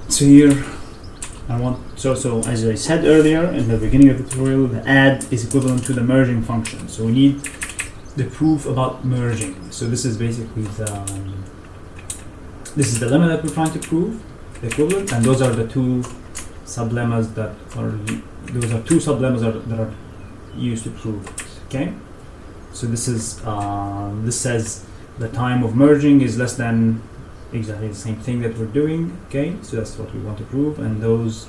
So here I want, so as I said earlier in the beginning of the tutorial, the add is equivalent to the merging function. So we need the proof about merging. So this is basically this is the lemma that we're trying to prove, the equivalent, and those are the two sublemmas that are used to prove it. Okay, so this is this says the time of merging is less than exactly the same thing that we're doing. Okay, so that's what we want to prove, and those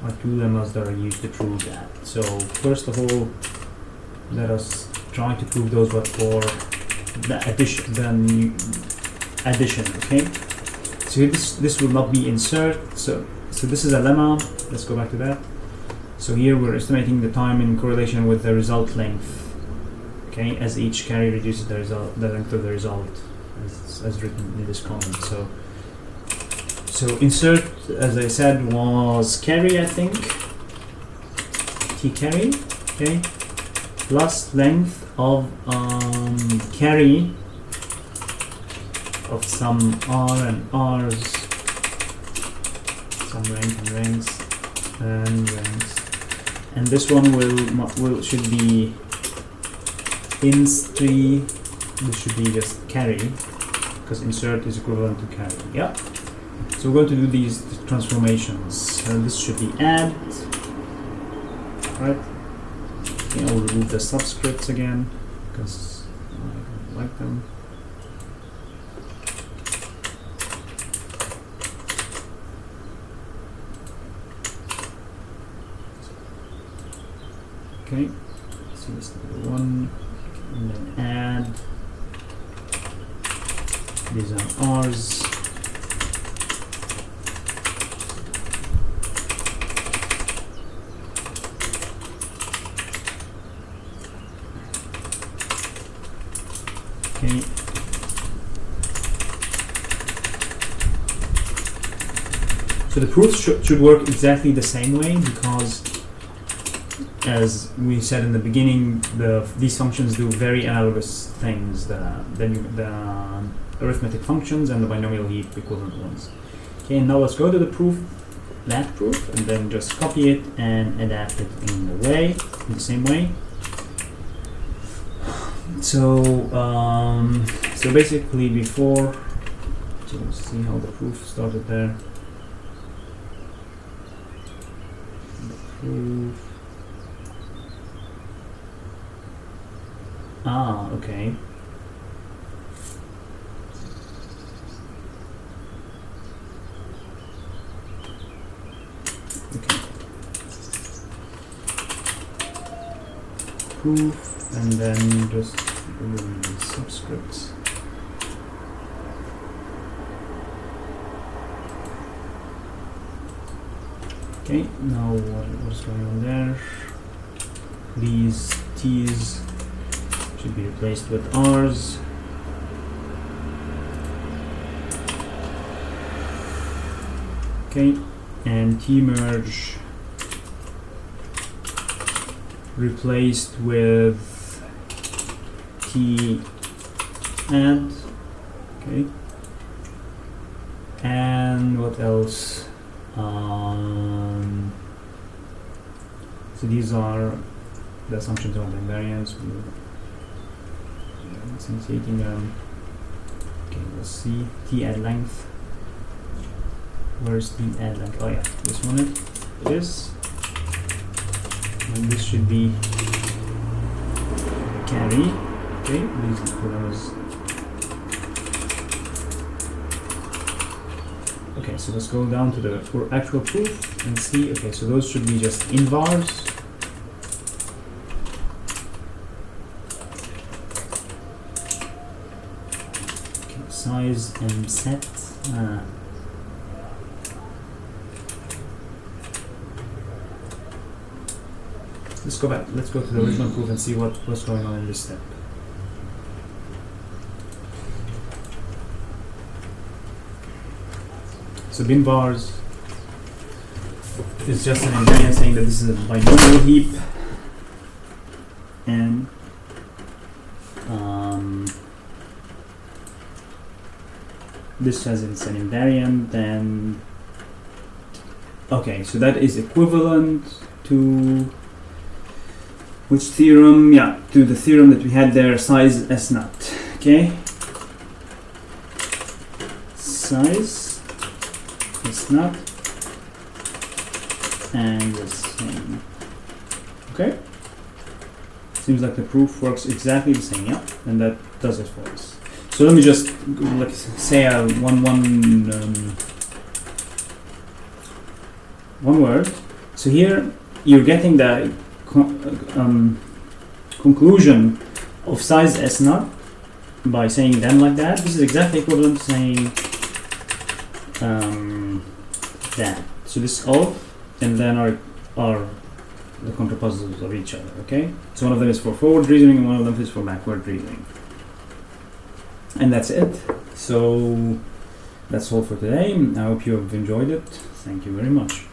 are two lemmas that are used to prove that. So first of all, let us try to prove those, but for the addition. Okay, so this will not be insert. So this is a lemma. Let's go back to that. So here we're estimating the time in correlation with the result length. Okay, as each carry reduces the length of the result, as written in this comment. So insert, as I said, was carry, I think, t carry, okay, plus length of carry of some r and r's, some rank and ranks, and ranks. And this one should be ins3. This should be just carry, because insert is equivalent to carry. Yeah. So we're going to do these transformations. This should be add. Right. Okay, I'll remove the subscripts again because I don't like them. Okay, so this is the one, and then add. These are ours. Okay. So the proofs should work exactly the same way, because as we said in the beginning, these functions do very analogous things, the arithmetic functions and the binomial heap equivalent ones. Okay, now let's go to the proof, that proof, and then just copy it and adapt it in the same way. So basically before, so let's see how the proof started there. The proof. Okay. Proof, and then just remove the subscripts. Okay, now what's going on there? These T's should be replaced with R's. Okay, and T merge replaced with T add. Okay, and what else? So these are the assumptions of the invariance. Instantiating them. Okay, let's see. T add length. Where's T add length? Oh yeah, this one it is. And this should be carry. Okay, these equals. Okay, so let's go down to the actual proof and see. Okay, so those should be just invars. Okay, size and set. Let's go back. Let's go to the original proof and see what's going on in this step. So bin bars is just an invariant saying that this is a binomial heap, and this says it's an invariant. And okay, so that is equivalent to which theorem? Yeah, to the theorem that we had there, size S naught. Okay, size S naught and the same. Okay, seems like the proof works exactly the same. Yeah, and that does it for us. So let me just say one word. So here you're getting the conclusion of size S naught by saying them like that. This is exactly equivalent to saying that. So this of and then are the contrapositives of each other. Okay, so one of them is for forward reasoning and one of them is for backward reasoning, and that's it. So that's all for today. I hope you have enjoyed it. Thank you very much.